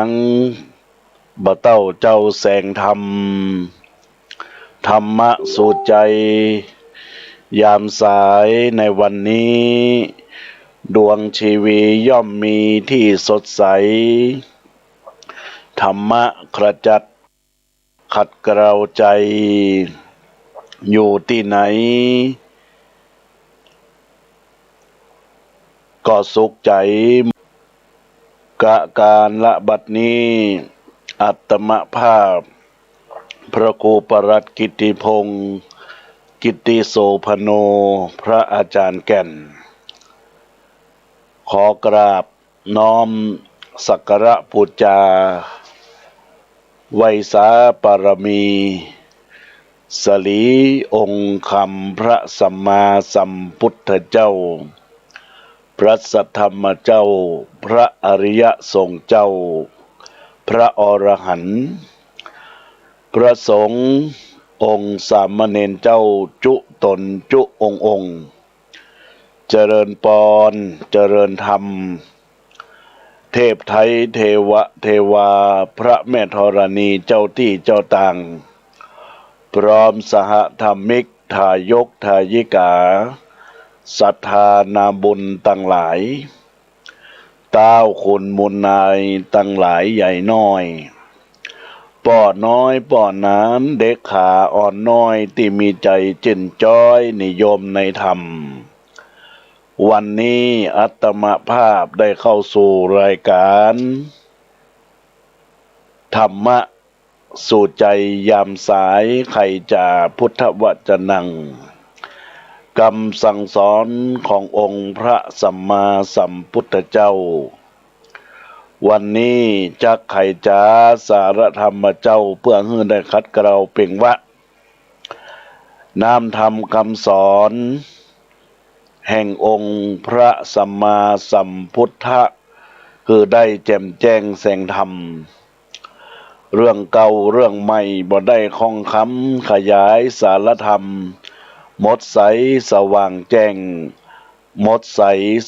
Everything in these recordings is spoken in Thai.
ทั้งบ่เต้าเจ้าแสงธรรมธรรมะสู่ใจยามสายในวันนี้ดวงชีวีย่อมมีที่สดใสธรรมะขจัดขัดเกลาใจอยู่ที่ไหนก็สุขใจกะการละบัดนี้อัตมภาพพระครูปรัตน์กิติพงศ์กิติโสพโนพระอาจารย์แก่นขอกราบน้อมสักการะบูชาไวยสาปารมีสลีองค์คำพระสัมมาสัมพุทธเจ้าพระสัทธรรมเจ้าพระอริยสงฆ์เจ้าพระอรหันต์พระสงฆ์องค์สามเณรเจ้าจุตนจุองค์เจริญปอนเจริญธรรมเทพไทยเทวะเทวาพระแม่ธรณีเจ้าที่เจ้าต่างพร้อมสหธรรมิกทายกทายิกาศรัทธานาบุญตั้งหลายต้าวคุณมุนนายตั้งหลายใหญ่น้อยป่อน้อยป่อน้ำเด็กขาอ่อนน้อยที่มีใจเจนจ้อยนิยมในธรรมวันนี้อัตมภาพได้เข้าสู่รายการธรรมะสู่ใจยามสายไขจ่าพุทธวจนังคำสั่งสอนขององค์พระสัมมาสัมพุทธเจ้าวันนี้จักไขจ่าสารธรรมเจ้าเพื่อให้ได้คัดเกลาเป่งวะน้อมธรรมคำสอนแห่งองค์พระสัมมาสัมพุทธะคือได้แจ่มแจ้งแสงธรรมเรื่องเก่าเรื่องใหม่บ่ได้คล่องคำขยายสารธรรมหมดใสสว่างแจ้งหมดใส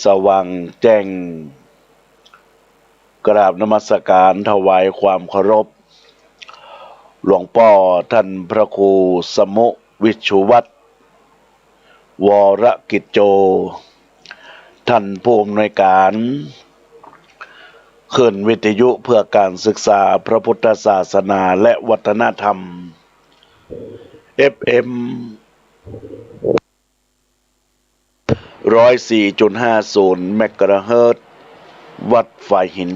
สว่างแจ้งกราบนมัสการถวายความเคารพหลวงพ่อท่านพระครูสมุวิชุวัตรวรกิจโจท่านผู้อำนวยการขึ้นวิทยุเพื่อการศึกษาพระพุทธศาสนาและวัฒนธรรม FM 104.50 เมกะเฮิรตซ์วัดฝ่ายหิน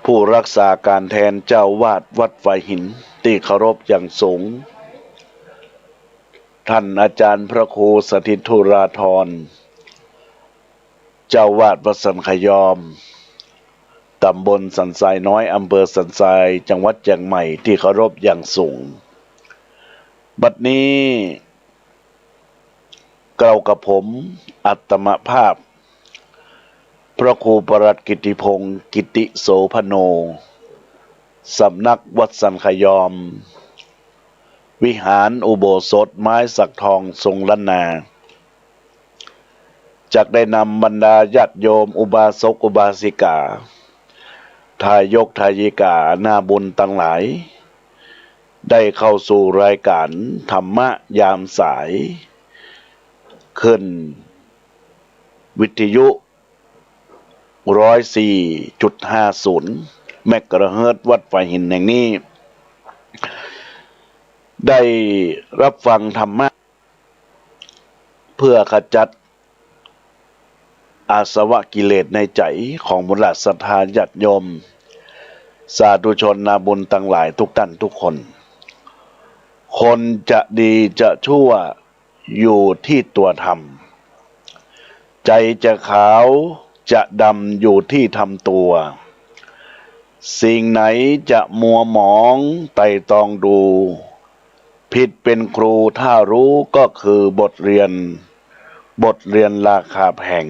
ผู้รักษาการแทนเจ้าวาดวัดฝ่ายหินที่เคารพอย่างสูงท่านอาจารย์พระครูสถิตธุราธรเจ้าวาดวัดสันขยอมตำบลสันทรายน้อยอำเภอสันทรายจังหวัดเชียงใหม่ที่เคารพอย่างสูงบัดนี้เกล่าวกับผมอัตมภาพพระครูปรัตน์กิติพงศ์กิติโสพโนสำนักวัดสันขยอมวิหารอุโบสถไม้สักทองทรงล้านนาจักได้นำบรรดาญาติโยมอุบาสกอุบาสิกาทายกทายิกาหน้าบุญตั้งหลายได้เข้าสู่รายการธรรมะยามสายขึ้นวิทยุ 104.50 เมกะเฮิรตซ์วัดฝ่ายหินแห่งนี้ได้รับฟังธรรมะเพื่อขจัดอาสวะกิเลสในใจของมุลศรัทธาญาติโยมสาธุชนนาบุญทั้งหลายทุกท่านทุกคนคนจะดีจะชั่วอยู่ที่ตัวธรรมใจจะขาวจะดำอยู่ที่ทำตัวสิ่งไหนจะมัวหมองไต่ตองดูผิดเป็นครูถ้ารู้ก็คือบทเรียนราคาแพง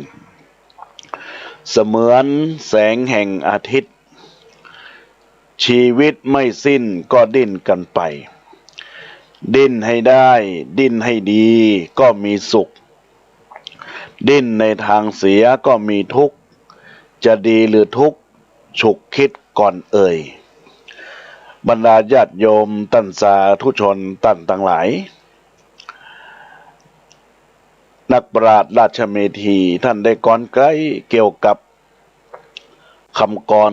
เสมือนแสงแห่งอาทิตย์ชีวิตไม่สิ้นก็ดิ้นกันไปดิ้นให้ได้ดิ้นให้ดีก็มีสุขดิ้นในทางเสียก็มีทุกข์จะดีหรือทุกข์ ฉุกคิดก่อนเอ่ยบรรดาญาติโยมท่านสาธุชนท่านทั้งหลายนักปราชญ์ราชเมธีท่านได้กรไกลเกี่ยวกับคำกร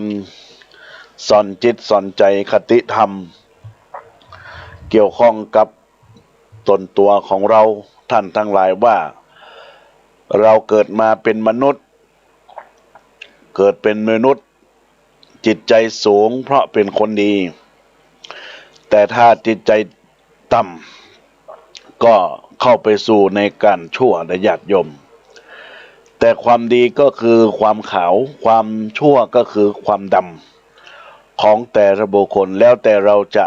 สอนจิตสอนใจคติธรรมเกี่ยวข้องกับตนตัวของเราท่านทั้งหลายว่าเราเกิดมาเป็นมนุษย์จิตใจสูงเพราะเป็นคนดีแต่ถ้าจิตใจต่ำก็เข้าไปสู่ในการชั่วและญาติโยมแต่ความดีก็คือความขาวความชั่วก็คือความดำของแต่ละบุคคลแล้วแต่เราจะ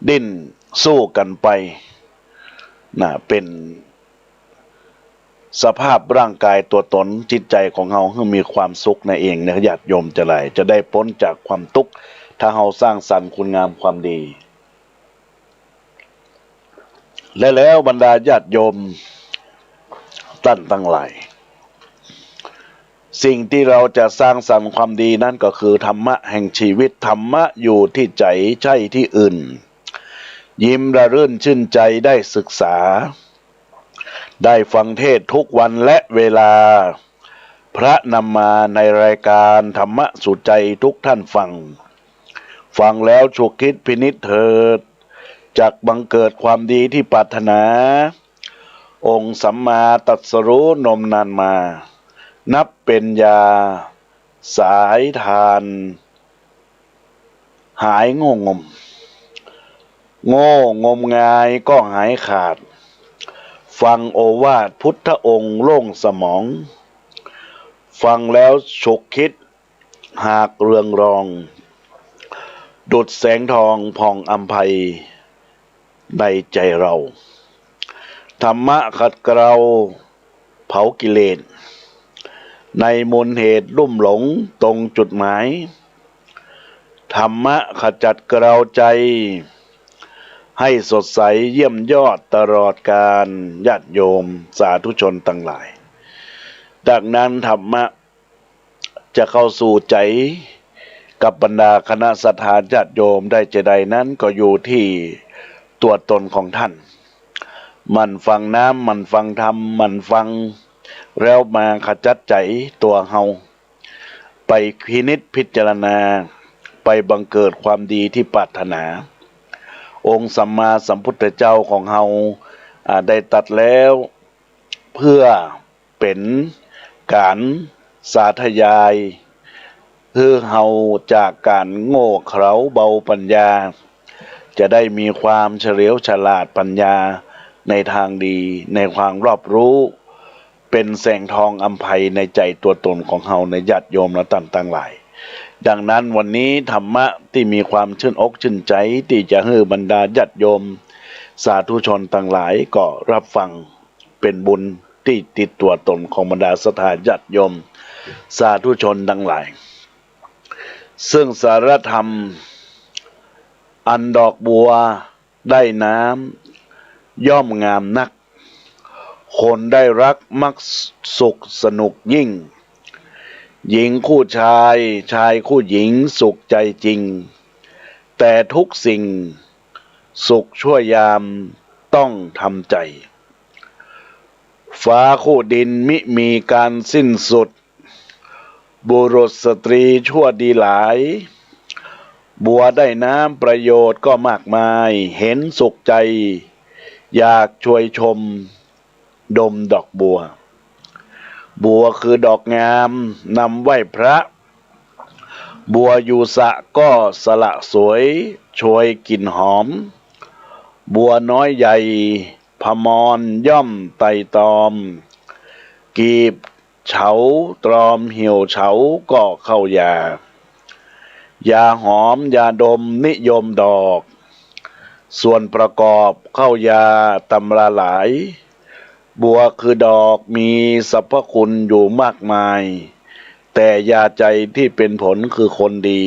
ดิ้นสู้กันไปเป็นสภาพร่างกายตัวตนจิตใจของเราให้มีความสุขในเองนะญาติโยมจะได้พ้นจากความทุกข์ถ้าเราสร้างสรรค์คุณงามความดีและแล้วบรรดาญาติโยมท่านทั้งหลายสิ่งที่เราจะสร้างสรรค์ความดีนั้นก็คือธรรมะแห่งชีวิตธรรมะอยู่ที่ใจใช่ที่อื่นยิ้มระรื่นชื่นใจได้ศึกษาได้ฟังเทศทุกวันและเวลาพระนำมาในรายการธรรมะสู่ใจทุกท่านฟังแล้วฉุกคิดพินิจเถิดจักบังเกิดความดีที่ปรารถนาองค์สัมมาตรัสรู้นมนานมานับเป็นยาสายทานหายงมงายก็หายขาดฟังโอวาทพุทธองค์โล่งสมองฟังแล้วฉุกคิดหากเรืองรองดุจแสงทองผ่องอำไพในใจเราธรรมะขัดเกลาเผากิเลสในมูลเหตุลุ่มหลงตรงจุดหมายธรรมะขจัดเกลาใจให้สดใสเยี่ยมยอดตลอดกาลญาติโยมสาธุชนทั้งหลายดังนั้นธรรมะจะเข้าสู่ใจกับบรรดาคณะสัตยาญาติโยมได้จะใดนั้นก็อยู่ที่ตัวตนของท่านมันฟังน้ำมันฟังธรรมมันฟังแล้วมาขจัดใจตัวเฮาไปพินิจพิจารณาไปบังเกิดความดีที่ปรารถนาองค์สัมมาสัมพุทธเจ้าของเฮาได้ตรัสแล้วเพื่อเป็นการสาธยายเพื่อเฮาจากการโง่เขลาเบาปัญญาจะได้มีความเฉลียวฉลาดปัญญาในทางดีในความรอบรู้เป็นแสงทองอำไพในใจตัวตนของเฮาในญาติโยมและท่านทั้งหลายดังนั้นวันนี้ธรรมะที่มีความชื่นอกชื่นใจที่จะให้บรรดาญาติโยมสาธุชนทั้งหลายก็รับฟังเป็นบุญที่ติดตัวตนของบรรดาศรัทธาญาติโยมสาธุชนทั้งหลายซึ่งสารธรรมอันดอกบัวได้น้ำย่อมงามนักคนได้รักมักสุขสนุกยิ่งหญิงคู่ชายชายคู่หญิงสุขใจจริงแต่ทุกสิ่งสุขชั่วยามต้องทำใจฟ้าคู่ดินมิมีการสิ้นสุดบุรุษสตรีชั่วดีหลายบัวได้น้ำประโยชน์ก็มากมายเห็นสุขใจอยากช่วยชมดมดอกบัวคือดอกงามนำไหว้พระบัวอยู่สระก็สละสวยโชยกลิ่นหอมบัวน้อยใหญ่พมรย่อมไต่ตอมกีบเฉาตรอมเหี่ยวเฉาก็เข้ายายาหอมยาดมนิยมดอกส่วนประกอบเข้ายาตำราหลายบัวคือดอกมีสรรพคุณอยู่มากมายแต่ยาใจที่เป็นผลคือคนดี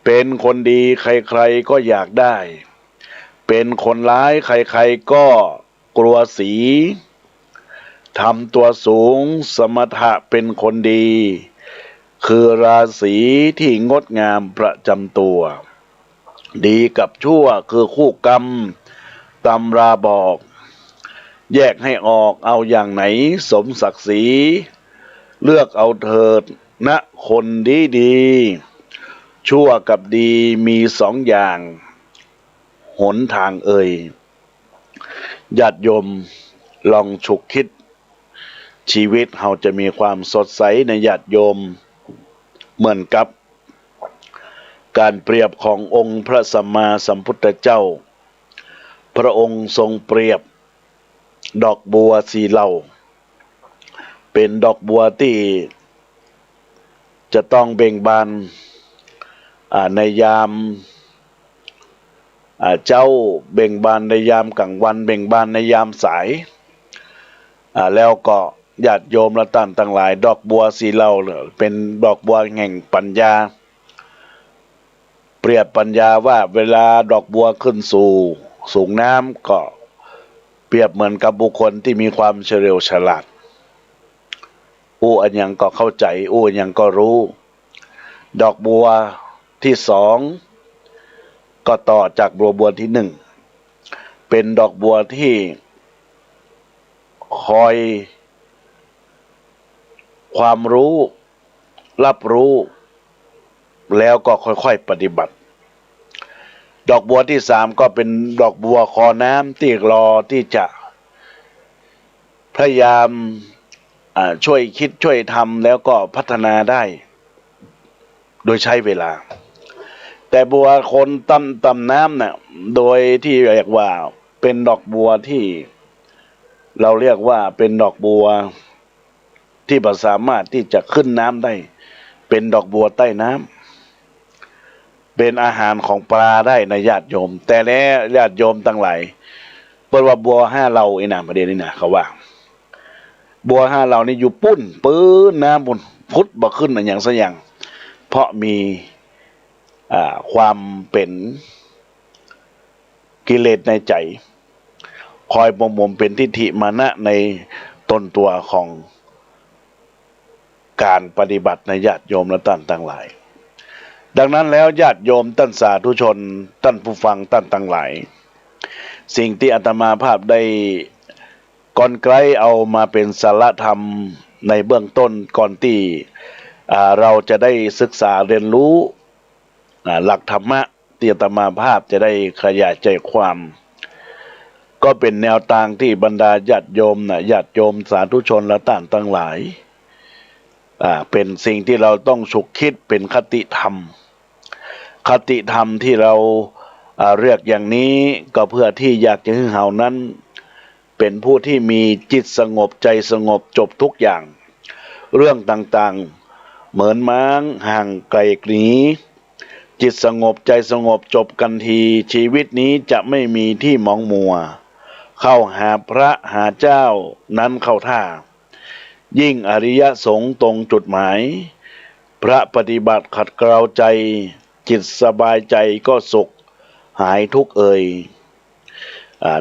เป็นคนดีใครๆก็อยากได้เป็นคนร้ายใครๆก็กลัวสีทำตัวสูงสมถะเป็นคนดี คือราศีที่งดงามประจำตัวดีกับชั่วคือคู่กรรมตำราบอกแยกให้ออกเอาอย่างไหนสมศักดิ์ศรีเลือกเอาเถิดนะคนดีชั่วกับดีมีสองอย่างหนทางญาติโยมลองฉุกคิดชีวิตเราจะมีความสดใสในญาติโยมเหมือนกับการเปรียบขององค์พระสัมมาสัมพุทธเจ้าพระองค์ทรงเปรียบดอกบัวสีเหล่าเป็นดอกบัวที่จะต้องเบ่งบานในยามเจ้าเบ่งบานในยามกลางวันเบ่งบานในยามสายแล้วก็ญาติโยมและท่านทั้งหลายดอกบัวสีเหล่าเป็นดอกบัวแห่งปัญญาเปรียบปัญญาว่าเวลาดอกบัวขึ้นสู่สูงน้ำก็เปรียบเหมือนกับบุคคลที่มีความเฉลียวฉลาดอันยังก็เข้าใจอันยังก็รู้ดอกบัวที่สองก็ต่อจากบัวที่หนึ่งเป็นดอกบัวที่คอยความรู้รับรู้แล้วก็ค่อยๆปฏิบัติดอกบัวที่สามก็เป็นดอกบัวคอน้ำที่รอที่จะพยายามช่วยคิดช่วยทำแล้วก็พัฒนาได้โดยใช้เวลาแต่บัวคนตำน้ำน่ะโดยที่เรียกว่าเป็นดอกบัวที่เราเรียกว่าเป็นดอกบัวที่สามารถที่จะขึ้นน้ำได้เป็นดอกบัวใต้น้ำเป็นอาหารของปลาได้ในญาติโยมแต่แล้วญาติโยมทั้งหลายเปิดว่าบัวห้าเหล่าไอ้น่ะประเด็นนี้นะเขาว่าบัวห้าเหล่านี่อยู่ปุ้นปื้นน้ำบนพุทธบ่ขึ้นอย่างสักอย่างเพราะมีความเป็นกิเลสในใจคอยบ่มเป็นทิฏฐิมานะในตนตัวของการปฏิบัติในญาติโยมและท่านทั้งหลายดังนั้นแล้วญาติโยมท่านสาธุชนท่านผู้ฟังท่านทั้งหลายสิ่งที่อาตมาภาพได้ก่อนไกลเอามาเป็นสาระธรรมในเบื้องต้นก่อนที่เราจะได้ศึกษาเรียนรู้หลักธรรมะที่อาตมาภาพจะได้ขยายใจความก็เป็นแนวทางที่บรรดาญาติโยมญาติโยมสาธุชนและท่านทั้งหลายเป็นสิ่งที่เราต้องฉุกคิดเป็นคติธรรมที่เราเรียกอย่างนี้ก็เพื่อที่อยากจะให้เฮานั้นเป็นผู้ที่มีจิตสงบใจสงบจบทุกอย่างเรื่องต่างๆเหมือนม้างห่างไกลหนีจิตสงบใจสงบจบกันทีชีวิตนี้จะไม่มีที่หมองมัวเข้าหาพระหาเจ้านั้นเข้าท่ายิ่งอริยสงฆ์ตรงจุดหมายพระปฏิบัติขัดเกลาใจจิตสบายใจก็สุขหายทุกข์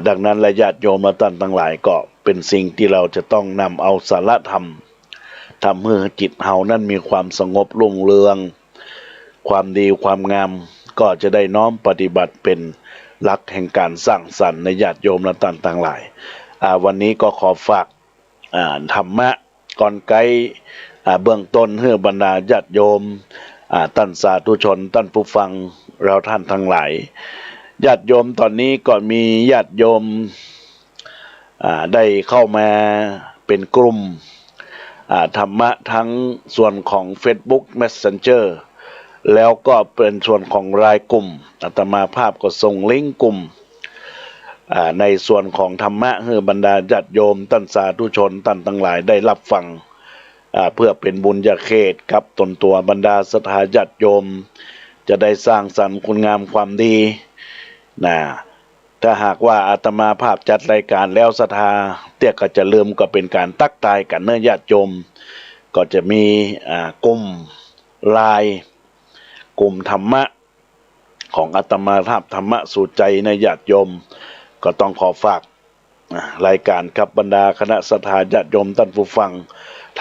ดังนั้นและญาติโยมและท่านทั้งหลายก็เป็นสิ่งที่เราจะต้องนำเอาสาระธรรมทำให้จิตเฮานั้นมีความสงบรุ่งเรืองความดีความงามก็จะได้น้อมปฏิบัติเป็นหลักแห่งการสร้างสรรค์ในญาติโยมและท่านทั้งหลายวันนี้ก็ขอฝากธรรมะก่อนไกลเบื้องต้นให้บรรดาญาติโยมท่านสาธุชนท่านผู้ฟังเราท่านทั้งหลายญาติโยมตอนนี้ก็มีญาติโยมได้เข้ามาเป็นกลุ่มธรรมะทั้งส่วนของ Facebook Messenger แล้วก็เป็นส่วนของรายกลุ่มอาตมาภาพก็ส่งลิงก์กลุ่มในส่วนของธรรมะให้บรรดาญาติโยมท่านสาธุชนท่านทั้งหลายได้รับฟังเพื่อเป็นบุญญาเขตกับตนตัวบรรดาศรัทธาญาติโยมจะได้สร้างสรรค์คุณงามความดีถ้าหากว่าอาตมาภาพจัดรายการแล้วศรัทธาเตี้ยก็จะลืมก็เป็นการตักตายกันเนื้อญาติโยมก็จะมีกลุ่มไลน์กลุ่มธรรมะของอาตมาภาพธรรมะสู่ใจในญาติโยมก็ต้องขอฝากรายการกับบรรดาคณะศรัทธาญาติโยมท่านผู้ฟัง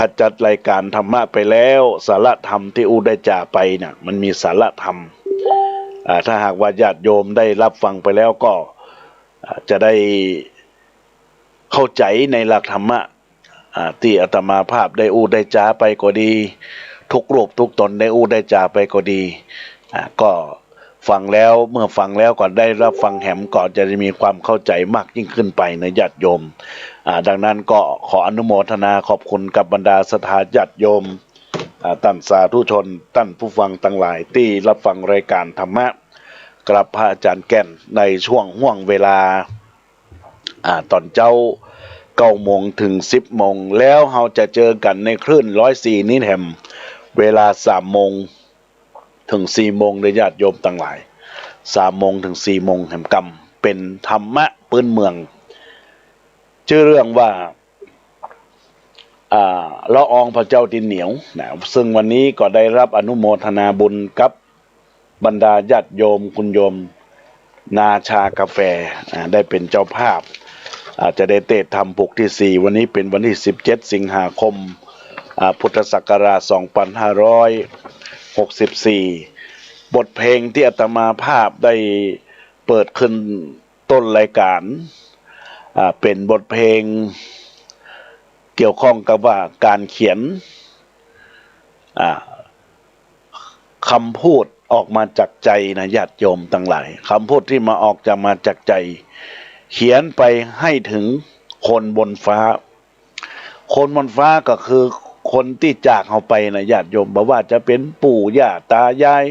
ถ้าจัดรายการธรรมะไปแล้วสาระธรรมที่อูได้จ่าไปเนี่ยมันมีสาระธรรมถ้าหากว่าญาติโยมได้รับฟังไปแล้วก็จะได้เข้าใจในหลักธรรมะที่อาตมาภาพได้อูได้จ่าไปก็ดีทุกรูปทุกตนได้อูได้จ่าไปก็ดีก็ฟังแล้วเมื่อฟังแล้วก็ได้รับฟังแหมก็จะมีความเข้าใจมากยิ่งขึ้นไปในญาติโยมดังนั้นก็ขออนุโมทนาขอบคุณกับบรรดาศรัทธาญาติโยมท่านสาธุชนท่านผู้ฟังทั้งหลายที่รับฟังรายการธรรมะกราบพระอาจารย์แก่นในช่วงห่วงเวลาตอนเจ้า9 โมงถึง 10 โมงแล้วเราจะเจอกันในคลื่น104นี้แหมเวลา3 โมงถึง 4 โมงในญาติโยมทั้งหลาย3 โมงถึง 4 โมงแห่งกรรมเป็นธรรมะพื้นเมืองชื่อเรื่องว่าละอองพระเจ้าดินเหนียวนะซึ่งวันนี้ก็ได้รับอนุโมทนาบุญกับบรรดาญาติโยมคุณโยมนาชากาแฟได้เป็นเจ้าภาพจะได้เทศน์ธรรมปุกที่4วันนี้เป็นวันที่17 สิงหาคมพุทธศักราช2564บทเพลงที่อาตมาภาพได้เปิดขึ้นต้นรายการเป็นบทเพลงเกี่ยวข้องกับว่าการเขียนคำพูดออกมาจากใจนะญาติโยมทั้งหลายคำพูดที่มาจากใจเขียนไปให้ถึงคนบนฟ้าคนบนฟ้าก็คือคนที่จากเราไปนะญาติโยมบอกว่าจะเป็นปู่ย่าตายาย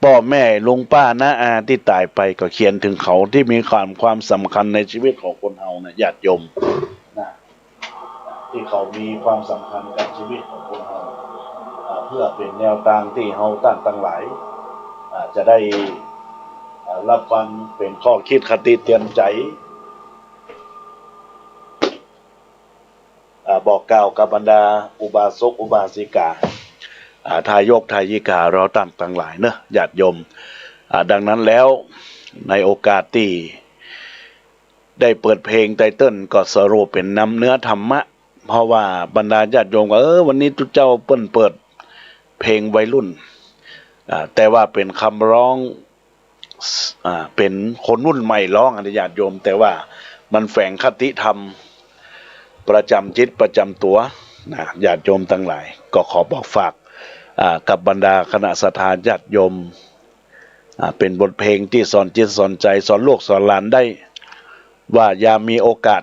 พ่อแม่ลุงป้าน้าอาที่ตายไปก็เขียนถึงเขาที่มีความสำคัญในชีวิตของคนเฮานะญาติโยมนะที่เขามีความสำคัญกับชีวิตของคนเฮาเพื่อเป็นแนวทางที่เฮาตั้งหลายจะได้รับฟังเป็นข้อคิดคติเตือนใจบอกกล่าวกับบรรดาอุบาสกอุบาสิกาทายกทายิกาเราตั้งหลายเนอะญาติโยมดังนั้นแล้วในโอกาสที่ได้เปิดเพลงไตเติ้ลก็สรุปเป็นนำเนื้อธรรมะเพราะว่าบรรดาญาติโยมก็วันนี้ทุกเจ้าเปิดเพลงวัยรุ่นแต่ว่าเป็นคำร้องเป็นคนรุ่นใหม่ร้องญาติโยมแต่ว่ามันแฝงคติธรรมประจำจิตประจำตัวญาติโยมทั้งหลายก็ขอบอกฝากกับบรรดาคณะศรัทธาญาติโยมเป็นบทเพลงที่สอนจิตสอนใจสอนลูกสอนหลานได้ว่ายามมีโอกาส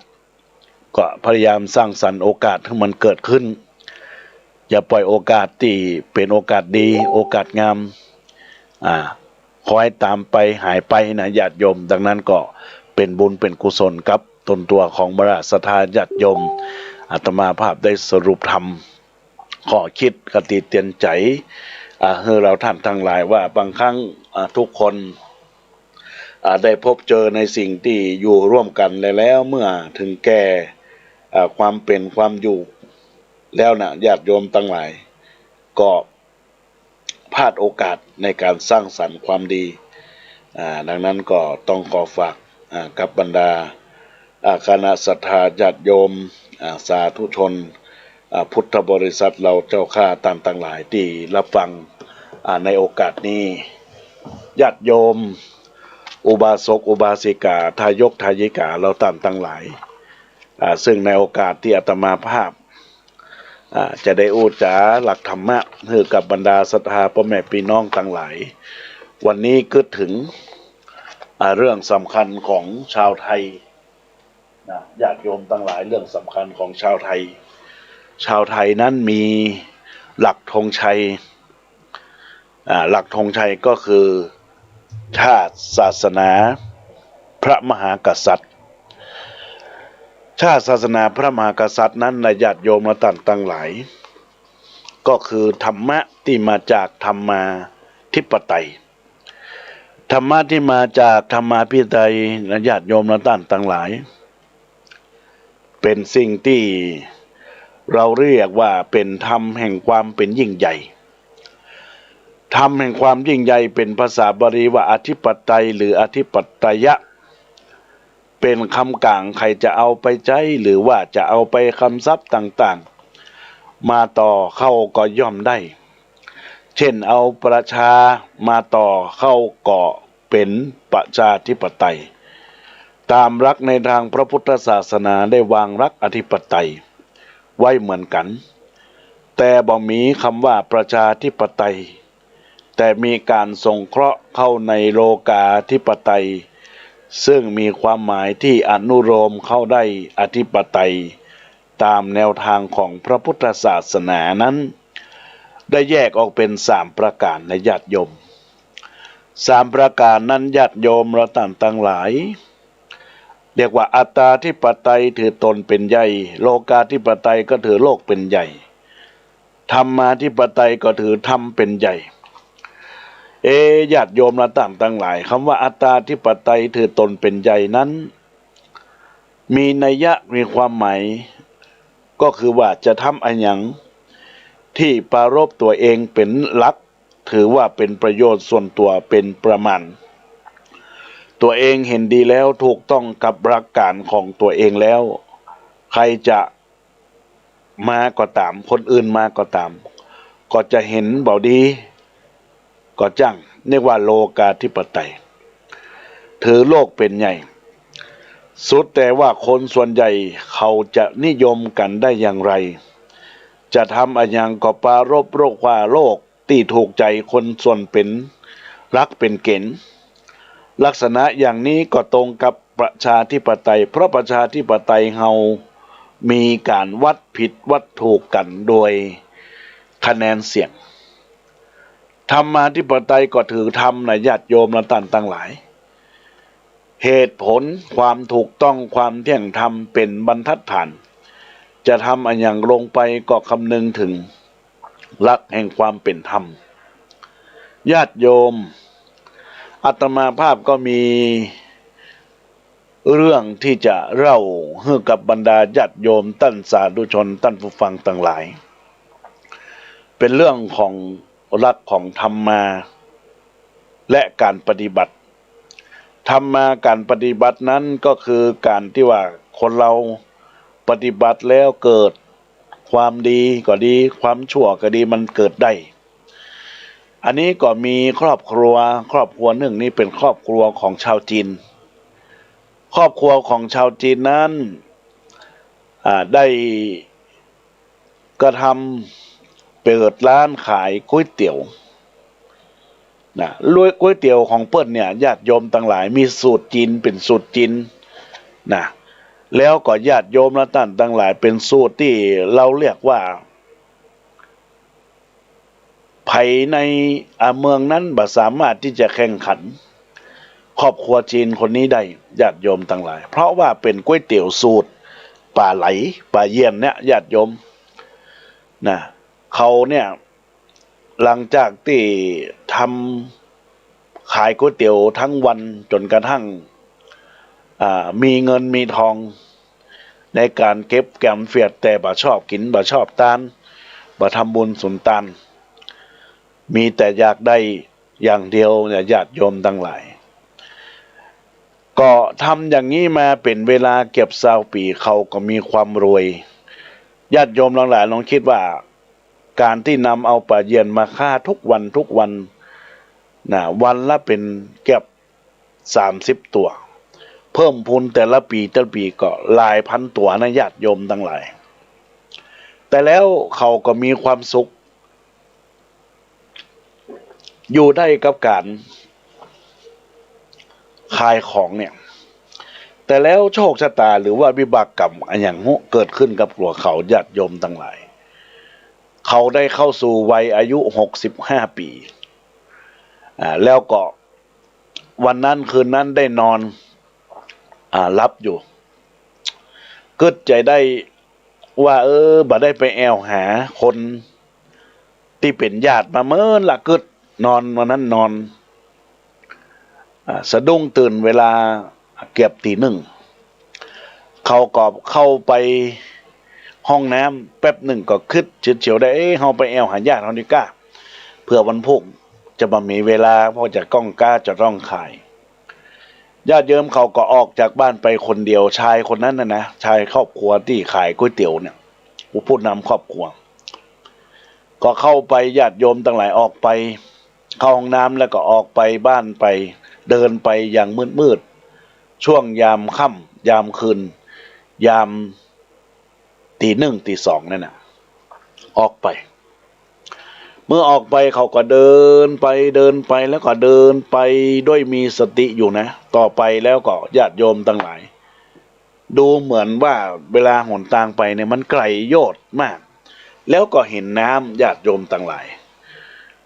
ก็พยายามสร้างสรรค์โอกาสให้มันเกิดขึ้นอย่าปล่อยโอกาสที่เป็นโอกาสดีโอกาสงามขอให้ตามไปหายไปนะญาติโยมดังนั้นก็เป็นบุญเป็นกุศลกับตนตัวของบรรดาศรัทธาญาติโยมอาตมาภาพได้สรุปธรรมข้อคิดคติเตือนใจให้เราท่านทั้งหลายว่าบางครั้งทุกคนได้พบเจอในสิ่งที่อยู่ร่วมกันแล้วเมื่อถึงแก่ความเป็นความอยู่แล้วนะญาติโยมทั้งหลายก็พลาดโอกาสในการสร้างสรรค์ความดีดังนั้นก็ต้องขอฝากกับบรรดาคณะศรัทธาญาติโยมสาธุชนพุทธบริษัทเราเจ้าข้าต่างหลายที่รับฟังในโอกาสนี้ญาติโยมอุบาสกอุบาสิกาทายกทายิกาเราต่างหลายซึ่งในโอกาสที่อาตมาภาพจะได้อูจาหลักธรรมะให้กับบรรดาศรัทธาพ่อแม่พี่น้องต่างหลายวันนี้ก็ถึงเรื่องสำคัญของชาวไทยญาติโยมต่างหลายเรื่องสำคัญของชาวไทยชาวไทยนั้นมีหลักธงชัยหลักธงชัยก็คือชาติศาสนาพระมหากษัตริย์ชาติศาสนาพระมหากษัตริย์นั้นในญาติโยมและต่างหลายก็คือธรรมะที่มาจากธรรมาธิปไตยธรรมะที่มาจากธรรมาธิปไตยและญาติโยมและต่างหลายเป็นสิ่งที่เราเรียกว่าเป็นธรรมแห่งความเป็นยิ่งใหญ่ธรรมแห่งความยิ่งใหญ่เป็นภาษาบาลีว่าอธิปไตยหรืออธิปไตยะเป็นคำกลางใครจะเอาไปใช้หรือว่าจะเอาไปคำศัพท์ต่าง มาต่อเข้าก็ย่อมได้ เช่นเอาประชามาต่อเข้าก็เป็นประชาธิปไตยตามหลักในทางพระพุทธศาสนาได้วางหลักอธิปไตยไว้เหมือนกัน แต่บ่มีคำว่าประชาธิปไตยแต่มีการสงเคราะห์เข้าในโลกาธิปไตยซึ่งมีความหมายที่อนุโลมเข้าได้อธิปไตยตามแนวทางของพระพุทธศาสนานั้นได้แยกออกเป็น3ประการในญาติโยม3ประการนั้นญาติโยมเราต่างหลายเรียกว่าอัตตาธิปไตยถือตนเป็นใหญ่โลกาธิปไตยก็ถือโลกเป็นใหญ่ธรรมาธิปไตยก็ถือธรรมเป็นใหญ่ญาติโยมเราต่างหลายคำว่าอัตตาธิปไตยถือตนเป็นใหญ่นั้นมีนัยยะมีความหมายก็คือว่าจะทำอันหยังที่ปรารภตัวเองเป็นหลักถือว่าเป็นประโยชน์ส่วนตัวเป็นประมาณตัวเองเห็นดีแล้วถูกต้องกับหลักการของตัวเองแล้วใครจะมาก็ตามคนอื่นมาก็ตามก็จะเห็นเบาดีก็จังเรียกว่าโลกาธิปไตยถือโลกเป็นใหญ่สุดแต่ว่าคนส่วนใหญ่เขาจะนิยมกันได้อย่างไรจะทำอะไรอย่างก็ปรารภโลกว่าโลกที่ถูกใจคนส่วนเป็นรักเป็นเกณฑ์ลักษณะอย่างนี้ก็ตรงกับประชาธิปไตยเพราะประชาธิปไตยเฮามีการวัดผิดวัดถูกกันโดยคะแนนเสียงธรรมาธิปไตยก็ถือธรรมในญาติโยมและท่านทั้งหลายเหตุผลความถูกต้องความเที่ยงธรรมเป็นบรรทัดฐานจะทำอันอย่างลงไปก็คำนึงถึงหลักแห่งความเป็นธรรมญาติโยมอาตมาภาพก็มีเรื่องที่จะเล่าให้กับบรรดาญาติโยมท่านสาธุชนท่านผู้ฟังทั้งหลายเป็นเรื่องของหลักของธรรมาและการปฏิบัติธรรมาการปฏิบัตินั้นก็คือการที่ว่าคนเราปฏิบัติแล้วเกิดความดีก็ดีความชั่วก็ดีมันเกิดได้อันนี้ก็มีครอบครัวหนึ่งนี้เป็นครอบครัวของชาวจีนครอบครัวของชาวจีนนั้นได้กระทำเปิดร้านขายก๋วยเตี๋ยวนะก๋วยเตี๋ยวของเปิ้ลเนี่ยญาติโยมต่างหลายมีสูตรจีนเป็นสูตรจีนนะแล้วก็ญาติโยมและท่านต่างหลายเป็นสูตรที่เราเรียกว่าไผในเมืองนั้นบ่สามารถที่จะแข่งขันครอบครัวจีนคนนี้ได้ญาติโยมต่างหลายเพราะว่าเป็นก๋วยเตี๋ยวสูตรป่าไหลป่าเยี่ยนเนี่ยญาติโยมนะเขาเนี่ยหลังจากที่ทำขายก๋วยเตี๋ยวทั้งวันจนกระทั่งมีเงินมีทองในการเก็บแกมเฟียดแต่บ่ชอบกินบ่ชอบทานบ่ทำบุญสุนทานมีแต่อยากได้อย่างเดียวเนี่ยญาติโยมทั้งหลายก็ทำอย่างนี้มาเป็นเวลาเก็บ20 ปีเขาก็มีความรวยญาติโยมทั้งหลายลองคิดว่าการที่นำเอาปลาเยียนมาฆ่าทุกวันนะวันละเป็นเก็บ30 ตัวเพิ่มพูนแต่ละปีก็หลายพันตัวนะญาติโยมทั้งหลายแต่แล้วเขาก็มีความสุขอยู่ได้กับการขายของเนี่ยแต่แล้วโชคชะตาหรือว่าวิบากกรรมอันอย่างเกิดขึ้นกับหัวเขาญาติโยมทั้งหลายเขาได้เข้าสู่วัยอายุ65 ปีแล้วก็วันนั้นคืนนั้นได้นอนรับอยู่กึดใจได้ว่าบ่ได้ไปแอวหาคนที่เป็นญาติมาเมื่อละกึดนอนวันนั้นนอนสะดุ้งตื่นเวลาเกือบตี 1เขาก็เข้าไปห้องน้ำแป๊บหนึ่งก็คิดเฉียวๆได้เฮาไปแอวหาญาติเฮาดีกว่าเพื่อวันพุ่งจะบ่มีเวลาเพราะจะก้องก้าจะต้องขายญาติโยมเขาก็ออกจากบ้านไปคนเดียวชายคนนั้นนะชายครอบครัวที่ขายก๋วยเตี๋ยวเนี่ยผู้นำครอบครัว ก็เข้าไปญาติโยมทั้งหลายออกไปเข้าห้องน้ำแล้วก็ออกไปบ้านไปเดินไปอย่างมืดช่วงยามค่ำยามคืนยามตีหนึ่งตีสองนั่นน่ะออกไปเมื่อออกไปเขาก็เดินไปแล้วก็เดินไปด้วยมีสติอยู่นะต่อไปแล้วก็ญาติโยมทั้งหลายดูเหมือนว่าเวลาหนทางไปเนี่ยมันไกลโยชน์มากแล้วก็เห็นน้ำญาติโยมทั้งหลาย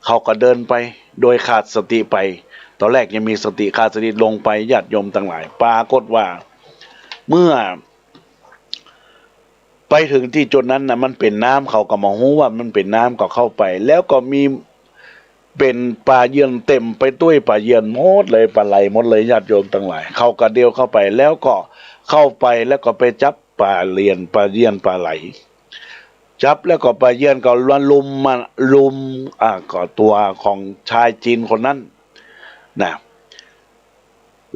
เขาก็เดินไปโดยขาดสติไปตอนแรกยังมีสติขาดสติลงไปญาติโยมทั้งหลายปรากฏว่าเมื่อไปถึงที่จุดนั้นนะมันเป็นน้ำเขาก็มาหูว่ามันเป็นน้ำก็เข้าไปแล้วก็มีเป็นปลาเยือนเต็มไปด้วยปลาเยือนหมดเลยปลาไหลหมดเลยญาติโยมทั้งหลายเขาก็เดียวเข้าไปแล้วก็เข้าไปแล้วก็ไปจับปลาเลียนปลาเยือนปลาไหลจับแล้วก็ปลาเยือนก็ลุมก็ตัวของชายจีนคนนั้นนะ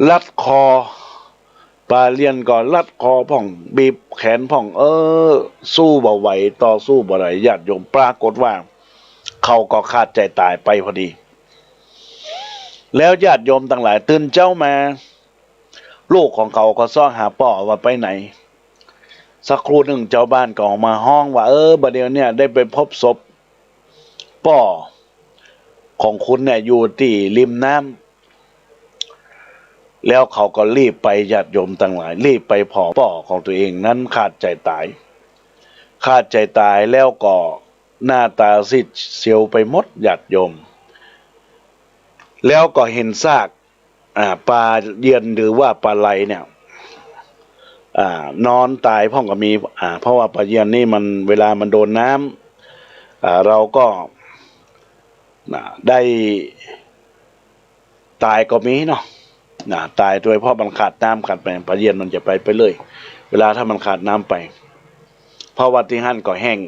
ลัดคอปลาเลียนก็ลัดคอพ่องบีบแขนพ่องสู้บ่ไหวต่อสู้บ่ได้ญาติโยมปรากฏว่าเขาก็ขาดใจตายไปพอดีแล้วญาติโยมทั้งหลายตื่นเจ้ามาลูกของเขาก็ซ้อหาป่อว่าไปไหนสักครู่หนึ่งเจ้าบ้านก็ออกมาห้องว่าบัดเดี๋ยวเนี่ยได้ไปพบศพป่อของคุณเนี่ยอยู่ที่ริมน้ำแล้วเขาก็รีบไปญาติโยมทั้งหลายรีบไปพอป่อของตัวเองนั้นขาดใจตายแล้วก็หน้าตาซีดเซียวไปหมดญาติโยมแล้วก็เห็นซากปลาเยือนหรือว่าปลาไหลเนี่ยนอนตายพ่องก็มีเพราะว่าปลาเยือนนี่มันเวลามันโดนน้ำเราก็ได้ตายก็มีเนาะตายโดยเพราะมันขาดน้ำขาดไปปลาเยือนมันจะไปเลยเวลาถ้ามันขาดน้ำไปเพราะว่าที่หั่นก็แห้ง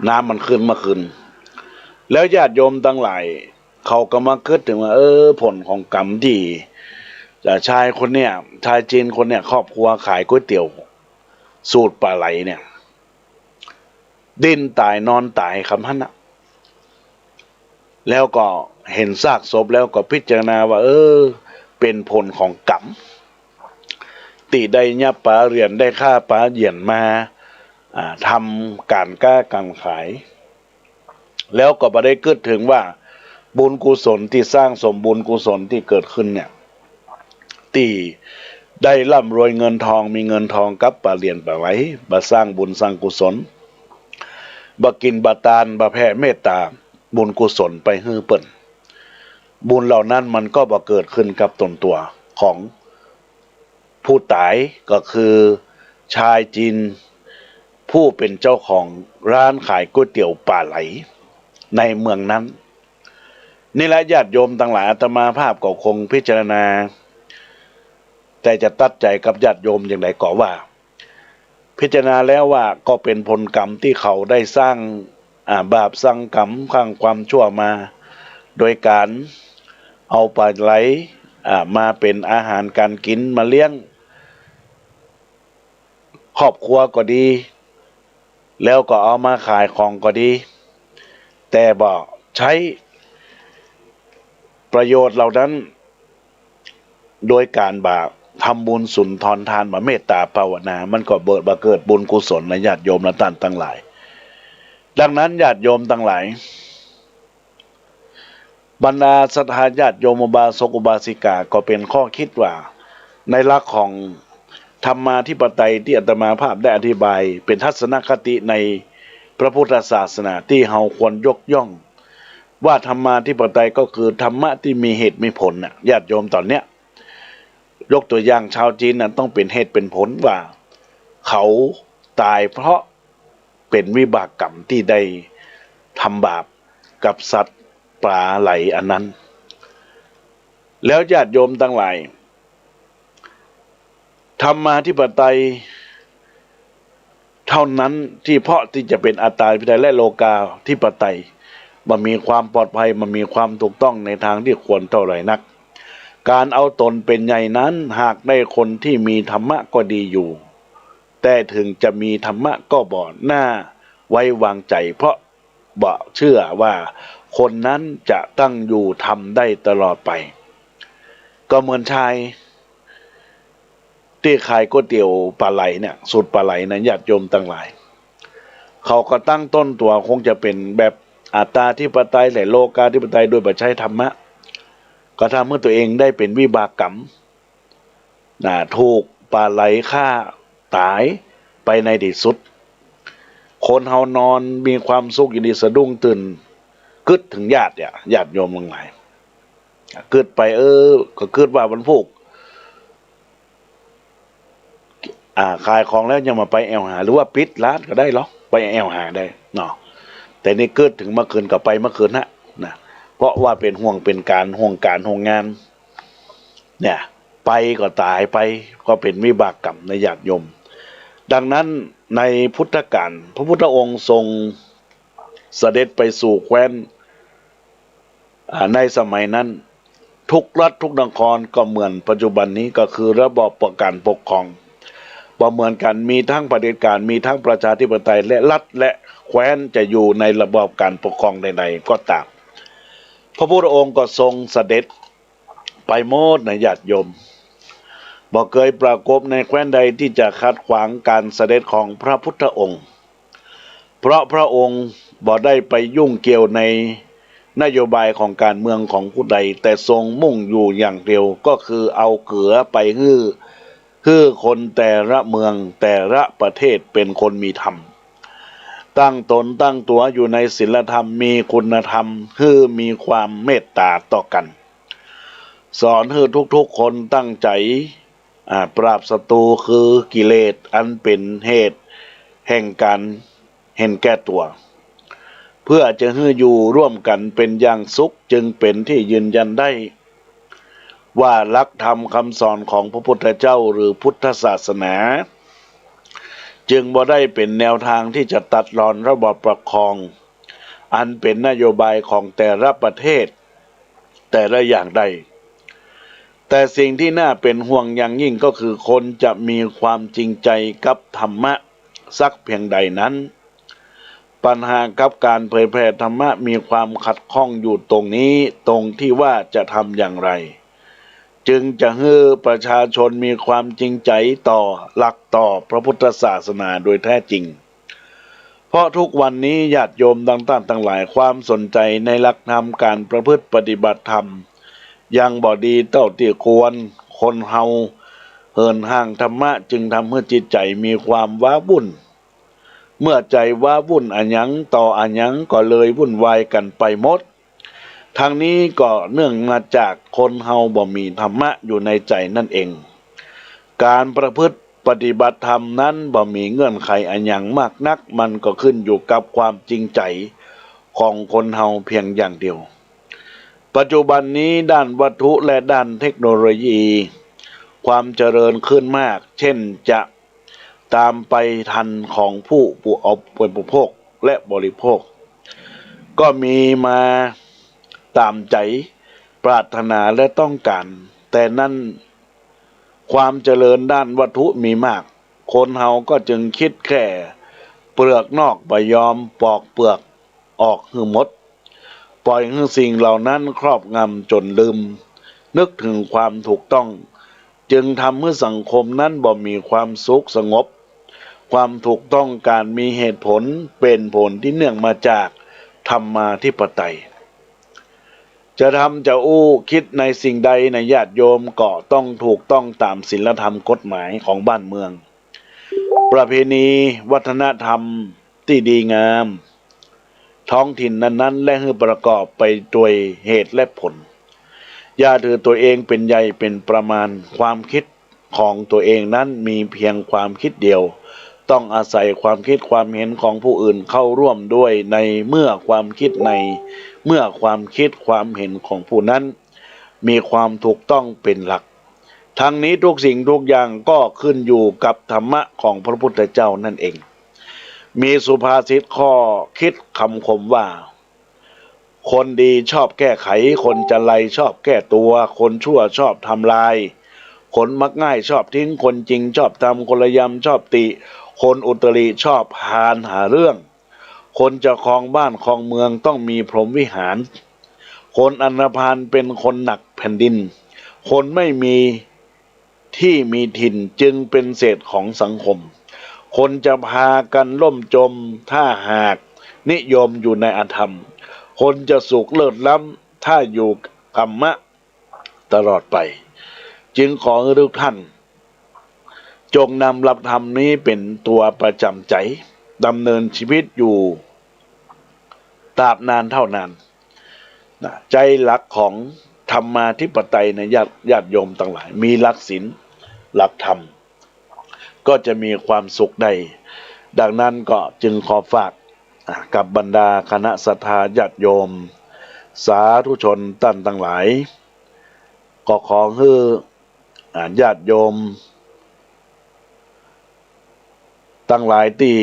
น้ำมันขึ้นเมื่อคืนแล้วญาติโยมทั้งหลายเขาก็มาคิดถึงว่าผลของกรรมที่ชายคนเนี้ยชายจีนคนเนี้ยครอบครัวขายก๋วยเตี๋ยวสูตรปลาไหลเนี่ยดิ้นตายนอนตายคำนั้นนะแล้วก็เห็นซากศพแล้วก็พิจารณาว่าเป็นผลของกรรมตีได้ยับปลาเรียนได้ฆ่าปลาเหยียนมาทำการค้าการขายแล้วก็บ่ได้คิดถึงว่าบุญกุศลที่สร้างสมบุญกุศลที่เกิดขึ้นเนี่ยที่ได้ร่ำรวยเงินทองมีเงินทองกับปลาเรียนปลาไหลบ่สร้างบุญสร้างกุศลบ่กินบ่ทานบ่แผ่เมตตาบุญกุศลไปฮื้อเปิ้นบุญเหล่านั้นมันก็บ่เกิดขึ้นกับตนตัวของผู้ตายก็คือชายจีนผู้เป็นเจ้าของร้านขายก๋วยเตี๋ยวปลาไหลในเมืองนั้นนี่แหละญาติโยมทั้งหลายอาตมาภาพก็คงพิจารณาแต่จะตัดใจกับญาติโยมอย่างไรก็ว่าพิจารณาแล้วว่าก็เป็นผลกรรมที่เขาได้สร้างบาปสร้างกรรมข้างความชั่วมาโดยการเอาปลาไหลมาเป็นอาหารการกินมาเลี้ยงครอบครัวก็ดีแล้วก็เอามาขายของก็ดีแต่บ่ใช้ประโยชน์เหล่านั้นโดยการบาปทำบุญสุนทรทานมาเมตตาภาวนามันก็เกิดบุญกุศลในญาติโยมและท่านทั้งหลายดังนั้นญาติโยมทั้งหลายบรรดาศรัทธาญาติโยมอุบาสกอุบาสิกาก็เป็นข้อคิดว่าในหลักของธรรมาธิปไตยที่อาตมาภาพได้อธิบายเป็นทัศนคติในพระพุทธศาสนาที่เราควรยกย่องว่าธรรมาธิปไตยก็คือธรรมะที่มีเหตุมีผลน่ะญาติโยมตอนเนี้ยยกตัวอย่างชาวจีนน่ะต้องเป็นเหตุเป็นผลว่าเขาตายเพราะเป็นวิบากกรรมที่ได้ทำบาปกับสัตว์ปลาไหลอันนั้นแล้วญาติโยมทั้งหลายธรรมาธิปไตยเท่านั้นที่เพาะที่จะเป็นอัตตาธิปไตยและโลกาธิปไตยมันมีความปลอดภัยมันมีความถูกต้องในทางที่ควรเท่าไหร่นักการเอาตนเป็นใหญ่นั้นหากได้คนที่มีธรรมะก็ดีอยู่แต่ถึงจะมีธรรมะก็บ่น่าไว้วางใจเพราะ บ่เชื่อว่าคนนั้นจะตั้งอยู่ทำได้ตลอดไปก็เหมือนชายที่ขายก๋วยเตี๋ยวปลาไหลเนี่ยสูตรปลาไหลนะญาติโยมตั้งหลายเขาก็ตั้งต้นตัวคงจะเป็นแบบอัตตาธิปไตยและโลกาธิปไตยโดยปัจจัยธรรมะก็ทำเมื่อตัวเองได้เป็นวิบากกรรมถูกปลาไหลฆ่าตายไปในที่สุดคนเฮานอนมีความสุขอยู่ดีสะดุ้งตื่นกึดถึงญาติโยมทั้งหลายกึดไปก็กึดว่าวันพุกขายของแล้วยังมาไปแอวหาหรือว่าปิดร้านก็ได้หรอไปแอวหาได้เนาะแต่นี่เกิดถึงเมื่อคืนก็ไปเมื่อคืนนะเพราะว่าเป็นห่วงงานเนี่ยไปก็ตายไปก็เป็นวิบากกรรมในญาติโยมดังนั้นในพุทธกาลพระพุทธองค์ทรงเสด็จไปสู่แคว้นในสมัยนั้นทุกรัฐทุกนครก็เหมือนปัจจุบันนี้ก็คือระบอบการปกครองเหมือนกันมีทั้งเผด็จการมีทั้งประชาธิปไตยและรัฐและแคว้นจะอยู่ในระบอบการปกครองใดๆก็ตามพระพุทธองค์ก็ทรงเสด็จไปโมดในญาติโยมบ่เคยปรากฏในแคว้นใดที่จะขัดขวางการเสด็จของพระพุทธองค์เพราะพระองค์บ่ได้ไปยุ่งเกี่ยวในนโยบายของการเมืองของผู้ใดแต่ทรงมุ่งอยู่อย่างเดียวก็คือเอาเกือไปฮื้อคนแต่ละเมืองแต่ละประเทศเป็นคนมีธรรมตั้งตนตั้งตัวอยู่ในศีลธรรมมีคุณธรรมมีความเมตตาต่อกันสอนให้ทุกๆคนตั้งใจปราบศัตรูคือกิเลสอันเป็นเหตุแห่งการเห็นแก่ตัวเพื่อจะให้อยู่ร่วมกันเป็นอย่างสุขจึงเป็นที่ยืนยันได้ว่าหลักธรรมคำสอนของพระพุทธเจ้าหรือพุทธศาสนาจึงบ่ได้เป็นแนวทางที่จะตัดรอนระบอบปกครองอันเป็นนโยบายของแต่ละประเทศแต่ละอย่างใดแต่สิ่งที่น่าเป็นห่วงอย่างยิ่งก็คือคนจะมีความจริงใจกับธรรมะสักเพียงใดนั้นปัญหากับการเผยแผ่ธรรมะมีความขัดข้องอยู่ตรงนี้ตรงที่ว่าจะทำอย่างไรจึงจะให้ประชาชนมีความจริงใจต่อหลักต่อพระพุทธศาสนาโดยแท้จริงเพราะทุกวันนี้ญาติโยมต่างๆทั้งหลายความสนใจในหลักธรรมการประพฤติปฏิบัติธรรมยังบ่ดีเท่าที่ควรคนเฮาเหินห่างธรรมะจึงทำให้จิตใจมีความว้าวุ่นเมื่อใจว้าวุ่นอันยังต่ออันยังก็เลยวุ่นวายกันไปหมดทางนี้ก็เนื่องมาจากคนเฮาบ่มีธรรมะอยู่ในใจนั่นเองการประพฤติปฏิบัติธรรมนั้นบ่มีเงื่อนไขอันยังมากนักมันก็ขึ้นอยู่กับความจริงใจของคนเฮาเพียงอย่างเดียวปัจจุบันนี้ด้านวัตถุและด้านเทคโนโลยีความเจริญขึ้นมากเช่นจะตามไปทันของผู้เอาบริโภคและบริโภคก็มีมาตามใจปรารถนาและต้องการแต่นั่นความเจริญด้านวัตถุมีมากคนเฮาก็จึงคิดแค่เปลือกนอกบ่ยอมปอกเปลือกออกหือหมดปล่อยให้สิ่งเหล่านั้นครอบงำจนลืมนึกถึงความถูกต้องจึงทำให้สังคมนั้นบ่มีความสุขสงบความถูกต้องการมีเหตุผลเป็นผลที่เนื่องมาจากธรรมาธิปไตยจะทำจะคิดในสิ่งใดในญาติโยมก็ต้องถูกต้องตามศีลธรรมกฎหมายของบ้านเมืองประเพณีวัฒนธรรมที่ดีงามท้องถิ่นนั้นๆและให้ประกอบไปด้วยเหตุและผลอย่าถือตัวเองเป็นใหญ่เป็นประมาณความคิดของตัวเองนั้นมีเพียงความคิดเดียวต้องอาศัยความคิดความเห็นของผู้อื่นเข้าร่วมด้วยในเมื่อความคิดความเห็นของผู้นั้นมีความถูกต้องเป็นหลักทั้งนี้ทุกสิ่งทุกอย่างก็ขึ้นอยู่กับธรรมะของพระพุทธเจ้านั่นเองมีสุภาษิตข้อคิดคำคมว่าคนดีชอบแก้ไขคนจันไรชอบแก้ตัวคนชั่วชอบทำลายคนมักง่ายชอบทิ้งคนจริงชอบทำคนระยำชอบติคนอุตริชอบพาลหาเรื่อง คนจะครองบ้านครองเมืองต้องมีพรหมวิหารคนอันธพาลเป็นคนหนักแผ่นดินคนไม่มีที่มีถิ่นจึงเป็นเศษของสังคมคนจะพากันล่มจมถ้าหากนิยมอยู่ในอธรรมคนจะสุขเลิศล้ำถ้าอยู่กรรมะตลอดไปจึงขอให้ทุกท่านจงนำหลักธรรมนี้เป็นตัวประจำใจดำเนินชีวิตอยู่ตราบนานเท่านานใจหลักของธรรมาธิปไตยในญาติโยมทั้งหลายมีหลักศีลหลักธรรมก็จะมีความสุขได้ดังนั้นก็จึงขอฝากกับบรรดาคณะศรัทธาญาติโยมสาธุชนท่านทั้งหลายก็ขอให้ญาติโยมทั้งหลายที่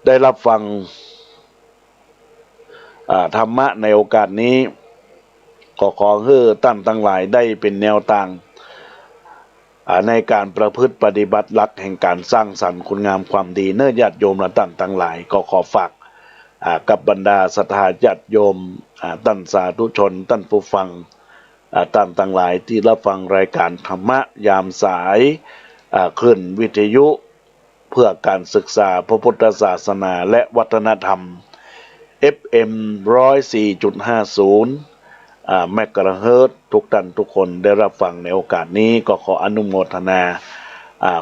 ได้รับฟังธรรมะในโอกาสนี้ก็ขอให้ท่านทั้งหลายได้เป็นแนวทางในการประพฤติปฏิบัติหลักแห่งการสร้างสรรค์คุณงามความดีเนื้อญาติโยมและท่านทั้งหลายก็ขอฝากกับบรรดาศรัทธาญาติโยมท่านสาธุชนท่านผู้ฟังท่านทั้งหลายที่รับฟังรายการธรรมะยามสายขึ้นวิทยุเพื่อการศึกษาพระพุทธศาสนาและวัฒนธรรม FM 104.50เมกะเฮิรตซ์ทุกท่านทุกคนได้รับฟังในโอกาสนี้ก็ขออนุโมทนา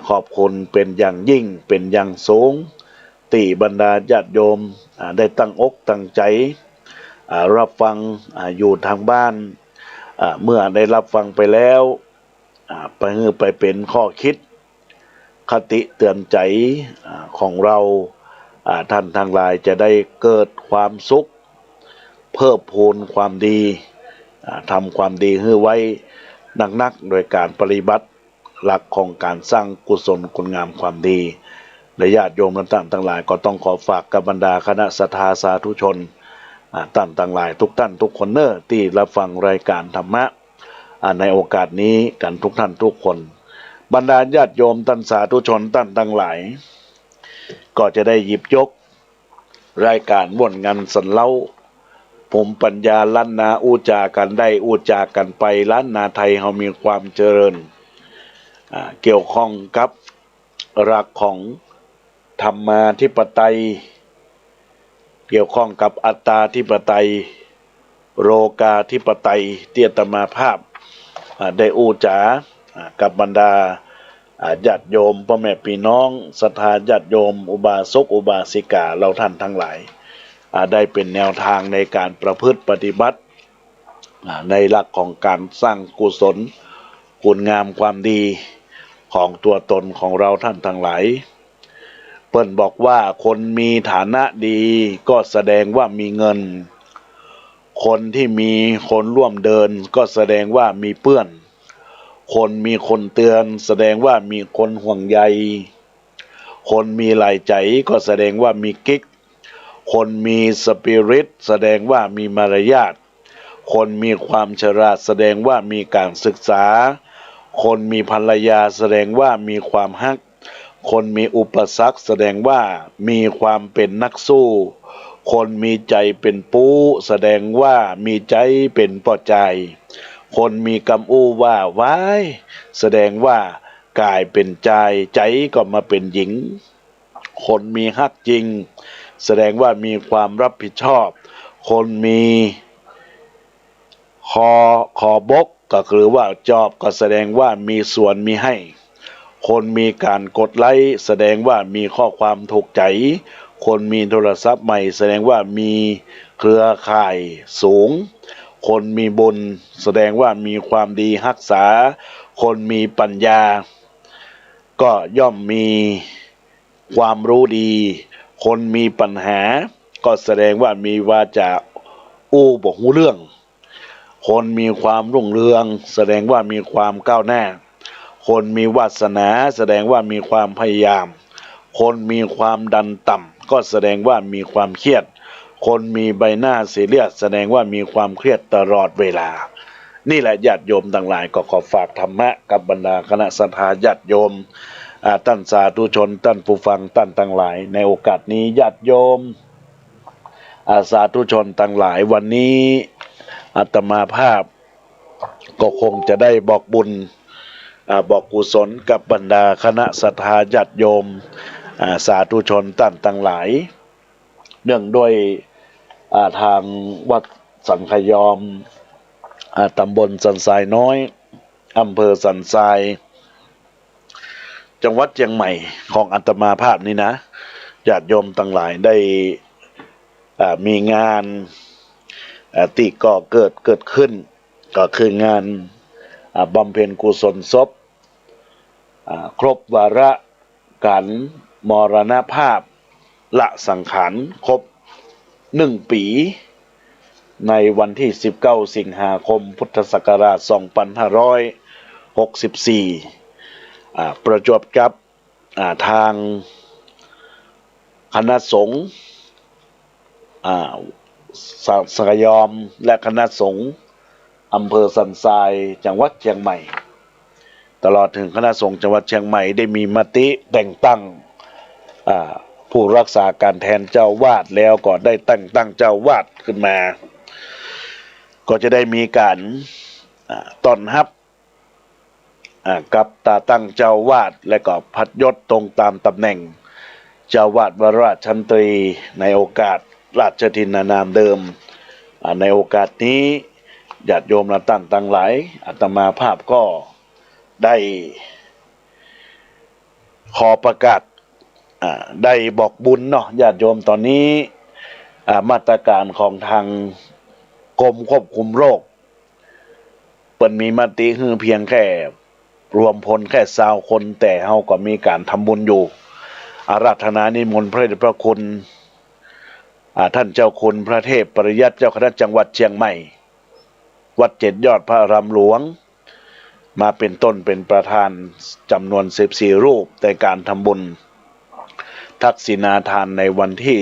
ขอบคุณเป็นอย่างยิ่งเป็นอย่างสูงที่บรรดาญาติโยมได้ตั้งอกตั้งใจรับฟังอยู่ทางบ้านเมื่อได้รับฟังไปแล้วไปเป็นข้อคิดคติเตือนใจของเราท่านทั้งหลายจะได้เกิดความสุขเพิ่มพูนความดีทำความดีให้ไว้นักๆโดยการปฏิบัติหลักของการสร้างกุศลคุณงามความดีและญาติโยมท่านทั้งหลายก็ต้องขอฝากกับบรรดาคณะศรัทธาสาธุชนท่านทั้งหลายทุกท่านทุกคนที่รับฟังรายการธรรมะในโอกาสนี้กันทุกท่านทุกคนบรรดาญาติโยมท่านสาธุชนท่านทั้งหลายก็จะได้หยิบยกรายการม่วนงานสันเล่าผมปัญญาล้านนาอูจากันได้อูจากันไปล้านนาไทยเรามีความเจริญเกี่ยวข้องกับหลักของธรรมาธิปไตยเกี่ยวข้องกับอัตตาธิปไตยโลกาธิปไตยเตียตมาภาพได้อูจากับบรรดาญาติโยมพ่อแม่พี่น้องศรัทธาญาติโยมอุบาสกอุบาสิกาเราท่านทั้งหลายได้เป็นแนวทางในการประพฤติปฏิบัติในหลักของการสร้างกุศลคุณงามความดีของตัวตนของเราท่านทั้งหลายเพิ่นบอกว่าคนมีฐานะดีก็แสดงว่ามีเงินคนที่มีคนร่วมเดินก็แสดงว่ามีเพื่อนคนมีคนเตือนแสดงว่ามีคนห่วงใยคนมีหลายใจก็แสดงว่ามีกิ๊กคนมีสปิริตแสดงว่ามีมารยาทคนมีความฉลาดแสดงว่ามีการศึกษาคนมีภรรยาแสดงว่ามีความฮักคนมีอุปสรรคแสดงว่ามีความเป็นนักสู้คนมีใจเป็นปู้แสดงว่ามีใจเป็นปอใจคนมีกำอู้ว่าว้ายแสดงว่ากายเป็นใจใจก็มาเป็นหญิงคนมีฮักจริงแสดงว่ามีความรับผิดชอบคนมีคอบกก็คือว่าจอบก็แสดงว่ามีส่วนมีให้คนมีการกดไลค์แสดงว่ามีข้อความถูกใจคนมีโทรศัพท์ใหม่แสดงว่ามีเครือข่ายสูงคนมีบุญแสดงว่ามีความดีรักษาคนมีปัญญาก็ย่อมมีความรู้ดีคนมีปัญหาก็แสดงว่ามีวาจาบอกหูเรื่องคนมีความรุ่งเรืองแสดงว่ามีความก้าวหน้าคนมีวาสนาแสดงว่ามีความพยายามคนมีความดันต่ำก็แสดงว่ามีความเครียดคนมีใบหน้าซีเรียสแสดงว่ามีความเครียดตลอดเวลานี่แหละญาติโยมทั้งหลายก็ขอฝากธรรมะกับบรรดาคณะศรัทธาญาติโยม ท่านสาธุชนท่านผู้ฟังท่านทั้งหลายในโอกาสนี้ญาติโยมสาธุชนทั้งหลายวันนี้อาตมาภาพก็คงจะได้บอกบุญบอกกุศลกับบรรดาคณะสัตยาญาติโยมสาธุชนท่านทั้งหลายเนื่องด้วยทางวัดสันขยอมตำบลสันทรายน้อยอำเภอสันทรายจังหวัดเชียงใหม่ของอาตมาภาพนี้นะญาติโยมทั้งหลายได้มีงานที่ก่อเกิดขึ้นก็คืองานบำเพ็ญกุศลศพครบวาระการมรณภาพละสังขารครบ1 ปีในวันที่19 สิงหาคมพุทธศักราช 2564ประจวบกับทางคณะสงฆ์สังยอมและคณะสงฆ์อำเภอสันทรายจังหวัดเชียงใหม่ตลอดถึงคณะสงฆ์จังหวัดเชียงใหม่ได้มีมติแต่งตั้งผู้รักษาการแทนเจ้าวาดแล้วก็ได้แต่งตั้งเจ้าวาดขึ้นมาก็จะได้มีการต้อนรับกับตั้งเจ้าวาดและก็พัดยศตรงตามตำแหน่งเจ้าวาดวราชันตรีในโอกาสราชทินนามเดิมในโอกาสนี้ญาติโยมและท่านทั้งหลายอาตมาภาพก็ได้ขอประกาศได้บอกบุญเนาะญาติโยมตอนนี้มาตรการของทางกรมควบคุมโรคเปิดมีมติคือเพียงแค่รวมพลแค่20 คนแต่เฮาก็มีการทำบุญอยู่อาราธนานิมนต์พระเดชพระคุณท่านเจ้าคุณพระเทพปริยัติเจ้าคณะจังหวัดเชียงใหม่วัด7 ยอดพระอารามหลวงมาเป็นต้นเป็นประธานจำนวน14 รูปในการทำบุญทักษิณาทานในวันที่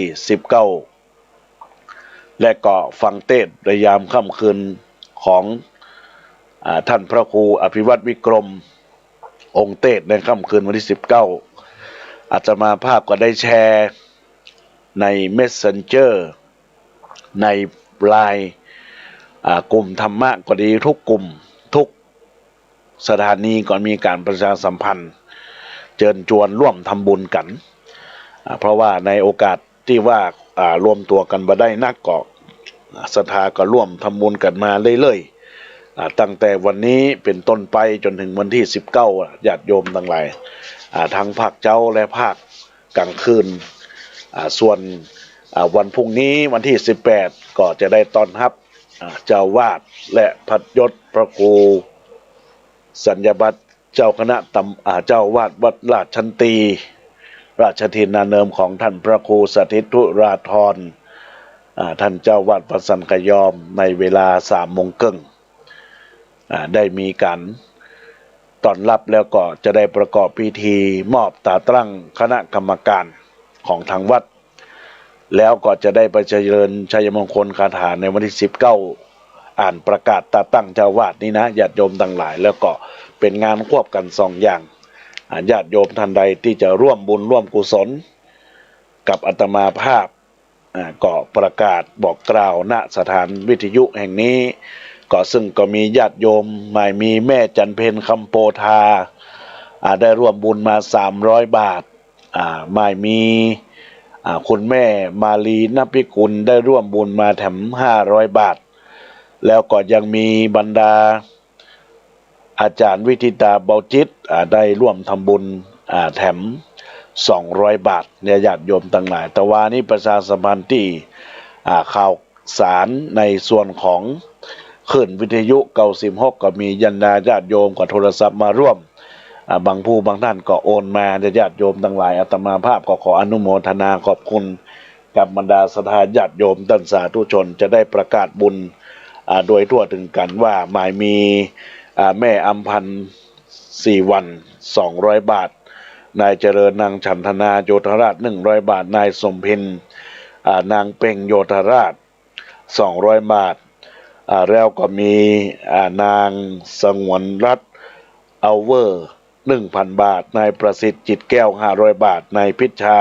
19และก็ฟังเทศน์ในยามค่ำคืนของท่านพระครูอภิวัตวิกรมองค์เทศน์ในค่ำคืนวันที่19อาตมาภาพก็ได้แชร์ใน Messenger ใน LINE กลุ่มธรรมะก็ดีทุกกลุ่มทุกสถานีก็มีการประชาสัมพันธ์เชิญชวนร่วมทำบุญกันเพราะว่าในโอกาสที่ว่ารวมตัวกันมาได้นักก็ศรัทธาก็ร่วมทำบุญกันมาเรื่อยๆตั้งแต่วันนี้เป็นต้นไปจนถึงวันที่19ญาติโยมทั้งหลายทั้งภาคเจ้าและภาคกลางคืนส่วนวันพรุ่งนี้วันที่18ก็จะได้ต้อนรับเจ้าวาดและพัดยศพระครูสัญญบัตรเจ้าคณะเจ้าวาดวัดราชชันตีราชทินนาเนิมของท่านพระครูสถิตธุราธรท่านเจ้าวาดวัดสันขยอมในเวลา3 โมงครึ่งได้มีการต้อนรับแล้วก็จะได้ประกอบพิธีมอบตาตั้งคณะกรรมการของทางวัดแล้วก็จะได้ไปเจริญชัยมงคลคาถาในวันที่19อ่านประกาศตาตั้งเจ้าวาดนี้นะญาติโยมทั้งหลายแล้วก็เป็นงานควบกัน2 อย่างญาติโยมท่านใดที่จะร่วมบุญร่วมกุศลกับอาตมาภาพก็ประกาศบอกกล่าวณสถานวิทยุแห่งนี้ก็ซึ่งก็มีญาติโยมหมายมีแม่จันเพ็ญคำโปธาได้ร่วมบุญมา300 บาทหมายมีคุณแม่มาลีนภิกุลได้ร่วมบุญมาแถม500 บาทแล้วก็ยังมีบรรดาอาจารย์วิทิตาเบาจิตได้ร่วมทำบุญแถม200 บาทเนี่ยญาติโยมต่างหลายแต่ว่านี้ประชาสัมพันธ์ที่ข่าวสารในส่วนของคลื่นวิทยุ96ก็มีญาติโยมก็โทรศัพท์มาร่วมบางผู้บางท่านก็โอนมาญาติโยมต่างหลายอาตมาภาพก็ขออนุโมทนาขอบคุณกับบรรดาศรัทธาญาติโยมท่านสาธุชนจะได้ประกาศบุญโดยทั่วถึงกันว่าหมายมีแม่อำพันธ์4 วัน200 บาทนายเจริญนางฉันทนาโยธราช100 บาทนายสมเพ็ญนางเป่งโยธราช200 บาทแล้วก็มีนางสงวนรัตน์เอาเวอร์ 1,000 บาทนายประสิทธิ์จิตแก้ว500 บาทนายพิชา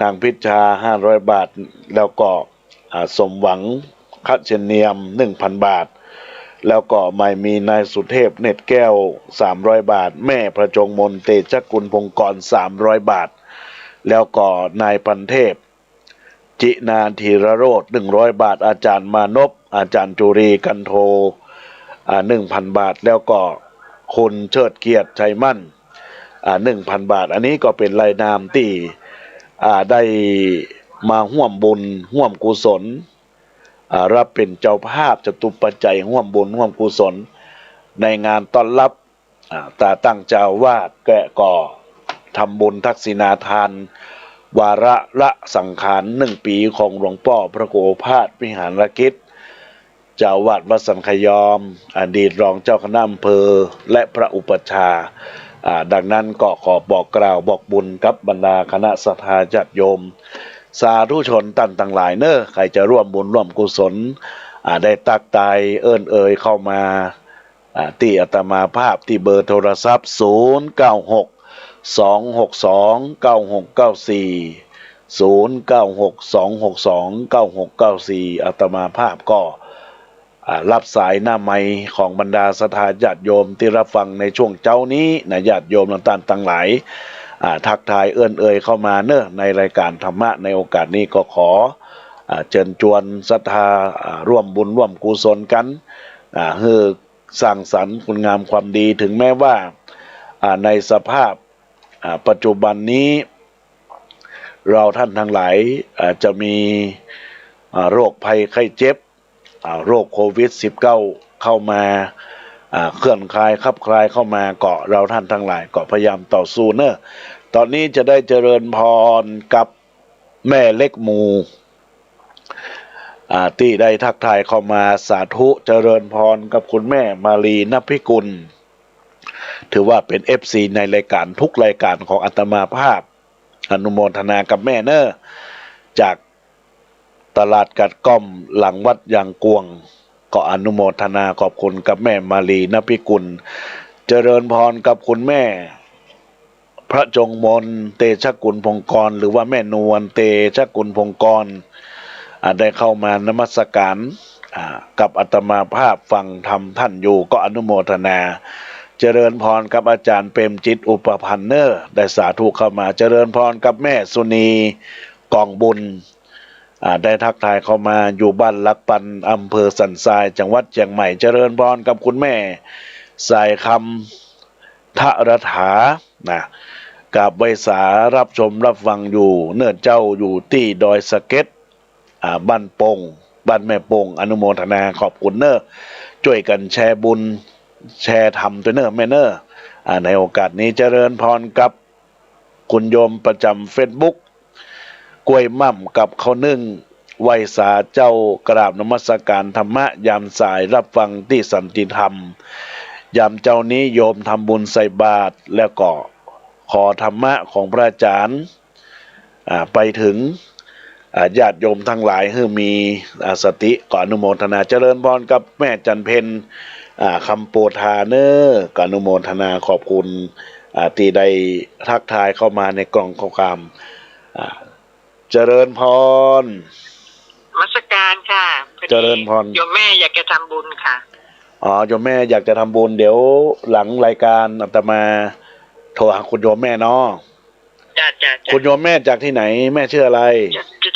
นางพิชา500 บาทแล้วก็สมหวังคัจเชเนียม 1,000 บาทแล้วก็ไม่มีนายสุเทพเน็ตแก้ว300 บาทแม่ประจงมนเตชะกุลพงกร300 บาทแล้วก็นายพันเทพจินาธีรโรธ100 บาทอาจารย์มานพอาจารย์จุรีกันโท1,000 บาทแล้วก็คุณเชิดเกียรติชัยมั่น1,000 บาทอันนี้ก็เป็นรายนามที่ได้มาร่วมบุญร่วมกุศลรับเป็นเจ้าภาพจตุปัจจัยร่วมบุญร่วมกุศลในงานต้อนรับตาตั้งเจ้าวาดแกะก่อทำบุญทักษิณาทานวาระละสังขาร1 ปีของหลวงพ่อพระโกภาสวิหารกิจเจ้าวาดวัดสังขยอมอดีตรองเจ้าคณะอำเภอและพระอุปัชฌาย์ดังนั้นก็ขอบอกกล่าวบอกบุญกับบรรดาคณะศรัทธาญาติโยมสาธุชนท่านทั้งหลายใครจะร่วมบุญร่วมกุศลได้ตักตายเอิ้นเอ่ยเข้ามาที่อาตมาภาพที่เบอร์โทรศัพท์096 262 9694 096 262 9694อาตมาภาพก็รับสายหน้าไมค์ของบรรดาศรัทธาญาติโยมที่รับฟังในช่วงเจ้านี้นะญาติโยมต่างๆทั้งหลายทักทายเอื้อนเอ่ยเข้ามาในรายการธรรมะในโอกาสนี้ก็ขอเชิญชวนศรัทธาร่วมบุญร่วมกุศลกันเพื่อสร้างสรรค์คุณงามความดีถึงแม้ว่าในสภาพปัจจุบันนี้เราท่านทั้งหลายจะมีโรคภัยไข้เจ็บโรคโควิด -19 เข้ามาเคลื่อนคลายคับคลายเข้ามาเกาะเราท่านทั้งหลายก็พยายามต่อสู้ตอนนี้จะได้เจริญพรกับแม่เล็กหมูที่ได้ทักทายเข้ามาสาธุเจริญพรกับคุณแม่มาลีนภิกุลถือว่าเป็น FC ในรายการทุกรายการของอาตมาภาพอนุโมทนากับแม่จากตลาดกัดก้อมหลังวัดยางกวงก็อนุโมทนาขอบคุณกับแม่มาลีนภิกุลเจริญพรกับคุณแม่พระจงมนเตชะกุลพงกรหรือว่าแม่นวลเตชะกุลพงกรได้เข้ามานมัสการกับอาตมาภาพฟังธรรมท่านอยู่ก็อนุโมทนาเจริญพรกับอาจารย์เปรมจิตอุปพันธ์ได้สาธุเข้ามาเจริญพรกับแม่สุนีกองบุญได้ทักทายเข้ามาอยู่บ้านลักปันอำเภอสันทรายจังหวัดเชียงใหม่เจริญพรกับคุณแม่สายคำทรถากับไวสารับชมรับฟังอยู่เนื่อเจ้าอยู่ที่ดอยสะเก็ดบ้านปงบ้านแม่ปงอนุโมทนาขอบคุณช่วยกันแชร์บุญแชร์ธรรมตัวแม่ในโอกาสนี้เจริญพรกับคุณโยมประจำ Facebookกล้วยม่ำกับข้าวนึ่งไวสาเจ้ากราบนมัสการธรรมะยามสายรับฟังที่สันติธรรมยามเจ้านี้โยมทำบุญใส่บาตรแล้วก็ขอธรรมะของพระอาจารย์ไปถึงญาติโยมทั้งหลายให้มีสติก่อนอนุโมทนาเจริญพรกับแม่จันเพ็ญคำโปธาก่อนอนุโมทนาขอบคุณที่ได้ทักทายเข้ามาในกล่องข้อความเจริญพรมัสการค่ะเจริญพรโยมแม่อยากจะทำบุญค่ะโยมแม่อยากจะทำบุญเดี๋ยวหลังรายการอาตมาโทรหาคุณโยมแม่เนาะจ้ะคุณโยมแม่จากที่ไหนแม่ชื่ออะไร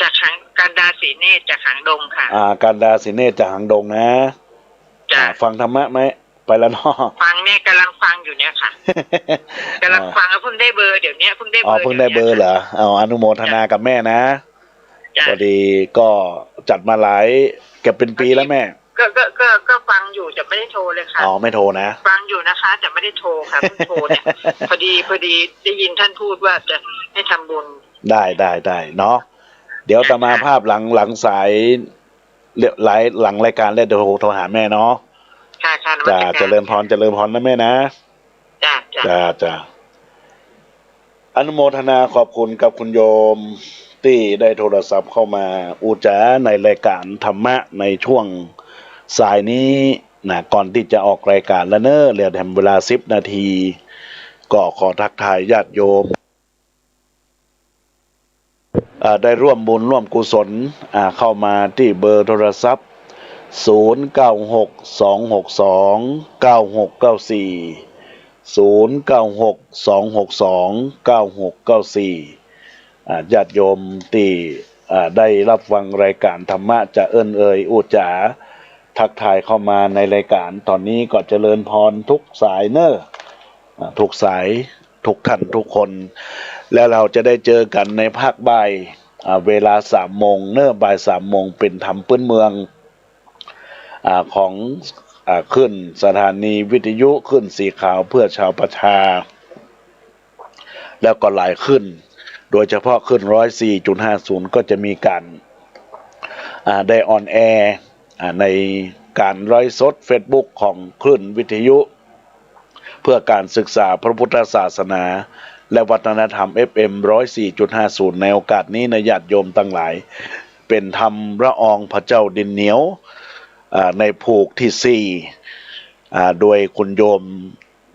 จากการดาศรีเนตรจากหางดงค่ะการดาศรีเนตรจากหางดงนะฟังธรรมะไหมไปแล้วเนาะฟังเนี่ยกำลังฟังอยู่เนี่ยค่ะกำลังฟังแล้วเพิ่งได้เบอร์เดี๋ยวนี้เพิ่งได้เบอร์เพิ่งได้เบอร์เหรออนุโมทนากับแม่นะพอดีก็จัดมาหลายเก็บเป็นปีแล้วแม่ก็ฟังอยู่จะไม่ได้โทรเลยค่ะไม่โทรนะฟังอยู่นะคะแต่ไม่ได้โทรค่ะเพิ่งโทรเนี่ยพอดีได้ยินท่านพูดว่าจะให้ทำบุญได้เนาะเดี๋ยวตมาภาพหลังสายหลังรายการแล้วเดี๋ยวโทรหาแม่เนาะค่ะจ้าเจริญพรนะแม่นะจ้าอนุโมทนาขอบคุณกับคุณโยมที่ได้โทรศัพท์เข้ามาอุจาในรายการธรรมะในช่วงสายนี้ก่อนที่จะออกรายการแล้วเหลือแถมเวลา10 นาที ก็ขอทักทายญาติโยมได้ร่วมบุญร่วมกุศลเข้ามาที่เบอร์โทรศัพท์0962629694ญาติโยมที่ได้รับฟังรายการธรรมะจะเอิ้นเอ่ยอุจจาทักทายเข้ามาในรายการตอนนี้ก็เจริญพรทุกสายเนอะทุกสายทุกท่านทุกคนแล้วเราจะได้เจอกันในภาคบ่ายเวลา3 โมงเนอะบ่าย3 โมงเป็นธรรมพื้นเมืองของขึ้นสถานีวิทยุขึ้นสีขาวเพื่อชาวประชาแล้วก็หลายขึ้นโดยเฉพาะขึ้น104.50ก็จะมีการได้ออนแอร์ในการไลฟ์สด Facebook ของคลื่นวิทยุเพื่อการศึกษาพระพุทธศาสนาและวัฒนธรรม FM 104.50ในโอกาสนี้นะญาติโยมทั้งหลายเป็นธรรมละอองพระเจ้าดินเหนียวในผูกที่4โดยคุณโยม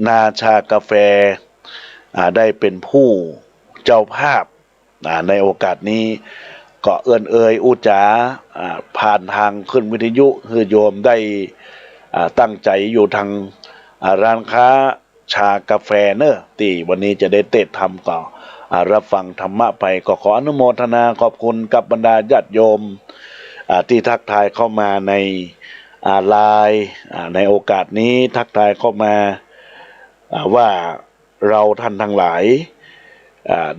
นาชากาแฟได้เป็นผู้เจ้าภาพในโอกาสนี้ก็เอื้อนเอ่ยอุจาผ่านทางขึ้นวิทยุคือโยมได้ตั้งใจอยู่ทางร้านค้าชากาแฟเนอะที่วันนี้จะได้เตะทำก็รับฟังธรรมะไปก็ขออนุโมทนาขอบคุณกับบรรดาญาติโยมที่ทักทายเข้ามาในไลน์ในโอกาสนี้ทักทายเข้ามาว่าเราท่านทั้งหลาย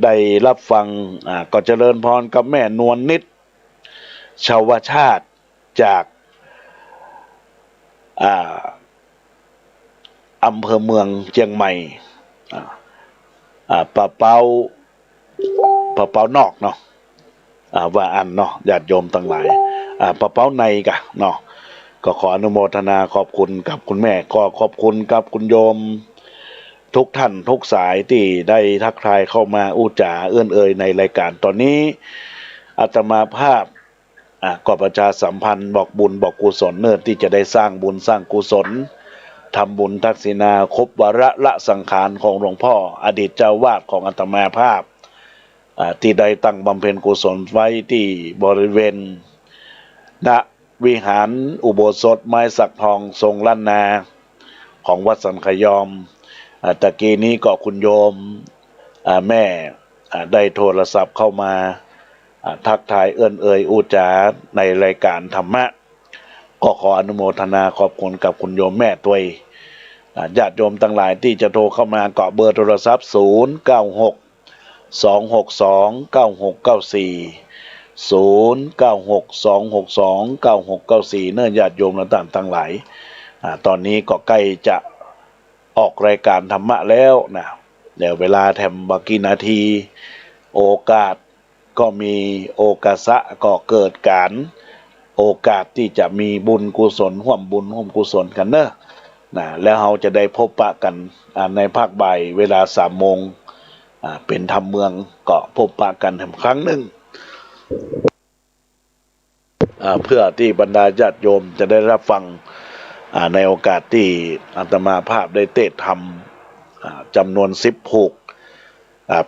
ได้รับฟังก็เจริญพรกับแม่นวลนิดชาวชาติจากอำเภอเมืองเชียงใหม่ปะเปานอกเนาะว่าอันเนาะญาติโยมทั้งหลายปะเป้าในกะเนาะก็ขออนุโมทนาขอบคุณกับคุณแม่ก็ขอบคุณกับคุณโยมทุกท่านทุกสายที่ได้ทักทายเข้ามาอุจจาเอื้อนเอ่ยในรายการตอนนี้อาตมาภาพก็ประชาสัมพันธ์บอกบุญบอกกุศลเนื่อที่จะได้สร้างบุญสร้างกุศลทำบุญทักษิณาครบวาระละสังขารของหลวงพ่ออดีตเจ้าวาดของอาตมาภาพที่ได้ตั้งบำเพ็ญกุศลไว้ที่บริเวณณวิหารอุโบสถไม้สักทองทรงล้านนาของวัดสันขยอมตะกี้นี้ก็คุณโยมแม่ได้โทรศัพท์เข้ามาทักทายเอื้อนเอ่ยอุจจาในรายการธรรมะก็ขออนุโมทนาขอบคุณกับคุณโยมแม่ตัวยญาติโยมทั้งหลายที่จะโทรเข้ามาเกาะเบอร์โทรศัพท์0962629694 เนื่อญาติโยมและท่านทั้งหลายตอนนี้ก็ใกล้จะออกรายการธรรมะแล้วนะเดี๋ยวเวลาแถมบากี่นาทีโอกาสก็มีโอกาสะก็เกิดการโอกาสที่จะมีบุญกุศลร่วมบุญร่วมกุศลกันเนอะนะแล้วเราจะได้พบปะกันในภาคบ่ายเวลา3 โมงเป็นธรรมเมืองก็พบปะกันอีกครั้งหนึ่งเพื่อที่บรรดาญาติโยมจะได้รับฟังในโอกาสที่อาตมาภาพได้เทศน์ธรรมจำนวน10 ผูก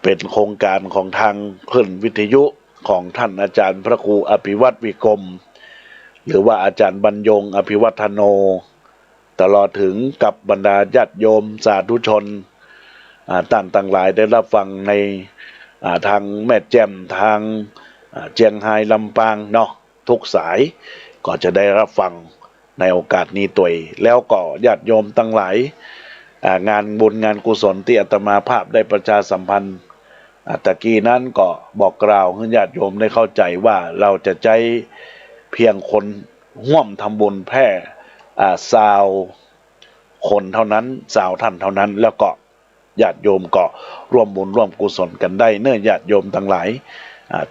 เป็นโครงการของทางคลื่นวิทยุของท่านอาจารย์พระครูอภิวัตวิกรมหรือว่าอาจารย์บรรยงอภิวัฒโนตลอดถึงกับบรรดาญาติโยมสาธุชนต่างหลายได้รับฟังในทางแม่แจ่มทางเจียงไฮ้ลำปางเนาะทุกสายก็จะได้รับฟังในโอกาสนี้ตัวยแล้วก็ญาติโยมทั้งหลายงานบุญงานกุศลที่อาตมาภาพได้ประชาสัมพันธ์ตะกี้นั้นก็บอกกล่าวให้ญาติโยมได้เข้าใจว่าเราจะใช้เพียงคนร่วมทำบุญแค่20 คนเท่านั้น20 ท่านเท่านั้นแล้วก็ญาติโยมก็ร่วมบุญร่วมกุศลกันได้เนื่อญาติโยมทั้งหลาย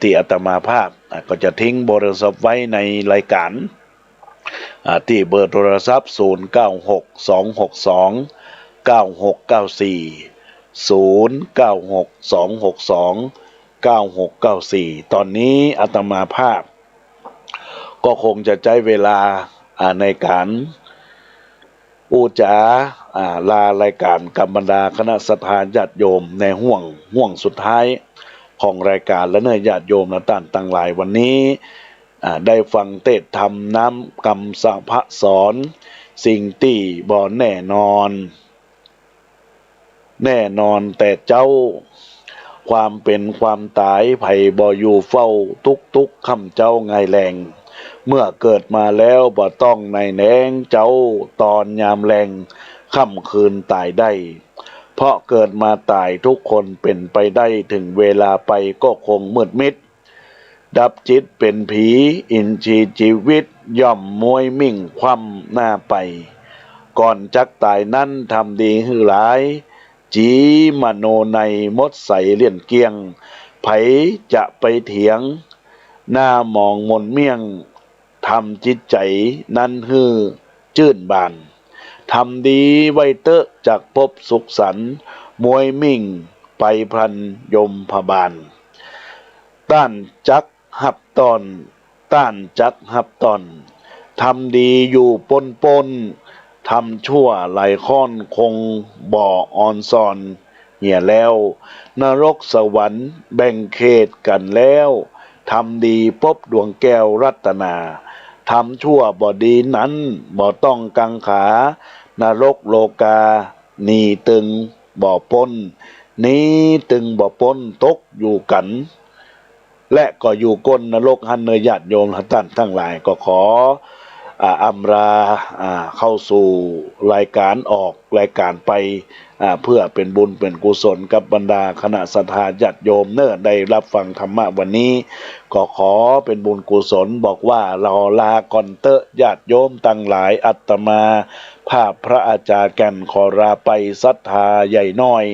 ที่อาตมาภาพก็จะทิ้งเบอร์โทรศัพท์ไว้ในรายการที่เบอร์โทรศัพท์0962629694 ตอนนี้อาตมาภาพก็คงจะใช้เวลาในการ อูจ๋าลารายการกับบรรดาคณะสัตยาญาติโยมในห่วงสุดท้ายของรายการและเนื้อญาติโยมนะต่างต่างหลายวันนี้ได้ฟังเทศธรรมน้ำกรรมสังพระสอนสิ่งที่บ่แน่นอนแต่เจ้าความเป็นความตายไผ่บ่อยู่เฝ้าทุกคำเจ้าไงแรงเมื่อเกิดมาแล้วบ่ต้องในแหนงเจ้าตอนยามแรงค่ำคืนตายได้เพราะเกิดมาตายทุกคนเป็นไปได้ถึงเวลาไปก็คงมืดมิดดับจิตเป็นผีอินทรีย์ชีวิตย่อมมวยมิ่งคว่ำหน้าไปก่อนจักตายนั้นทำดีหือหลายจีมโนในมดใสเลี่ยนเกียงไผจะไปเถียงหน้ามองมนเมี่ยงทำจิตใจนั้นฮือจื่นบานทำดีไว้เตอะจากพบสุขสันต์มวยมิ่งไปพลันยมพบาลต้านจักหับตอนทำดีอยู่ปนทำชั่วไหลค่อนคงบ่อออนซอนเหี่ยแล้วนรกสวรรค์แบ่งเขตกันแล้วทำดีพบดวงแก้วรัตนาทำชั่วบ่ดีนั้นบ่ต้องกังขานรกโลกานีตึงบ่ปนนี้ตึงบ่ปนตกอยู่กันและก็อยู่ก้นนรกหันเนยญาติโยมท่านทั้งหลายก็ขออำลาเข้าสู่รายการออกรายการไปเพื่อเป็นบุญเป็นกุศลกับบรรดาคณะสัตยาญาติโยมเนอได้รับฟังธรรมะวันนี้ก็ขอเป็นบุญกุศลบอกว่าเราลาก่อนเตอะญาติโยมตั้งหลายอัตมาภาพพระอาจารย์แก่นขอลาไปศรัทธาใหญ่น้อย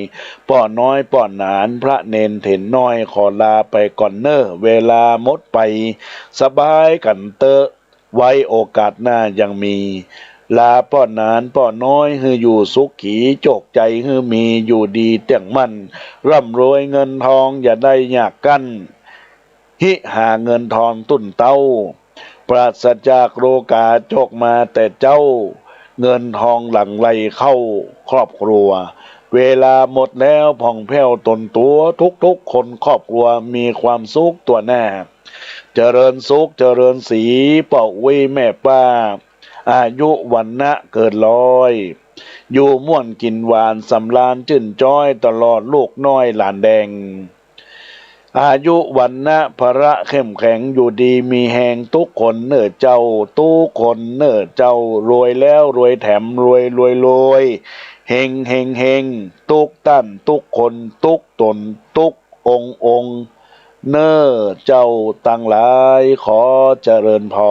ป้อน้อยป้อหนานพระเนนเถนน้อยขอลาไปก่อนเนอเวลาหมดไปสบายกันเตอะไว้โอกาสหน้ายังมีลาป้อนานป้อน้อยฮืออยู่สุขขีโจกใจฮือมีอยู่ดีเตียงมั่นร่ำรวยเงินทองอย่าได้ยากกั้นหิหาเงินทองตุ้นเต้าปราศจากโรกาโจกมาแต่เจ้าเงินทองหลั่งไหลเข้าครอบครัวเวลาหมดแล้วผ่องแผ้วตนตัวทุกคนครอบครัวมีความสุขตัวแน่เจริญสุขเจริญสีเป่าวิแม่ป้าอายุวันนะเกิดร้อยอยู่ม่วนกินหวานสำราญจื่นจ้อยตลอดลูกน้อยหลานแดงอายุวันนะพระเข้มแข็งอยู่ดีมีแหงทุกคนเน้อเจ้าทุกคนเน้อเจ้ารวยแล้วรวยแถมรวยเฮงทุกท่านทุกคนทุกตนทุกองค์เน้อเจ้าตั้งหลายขอเจริญพร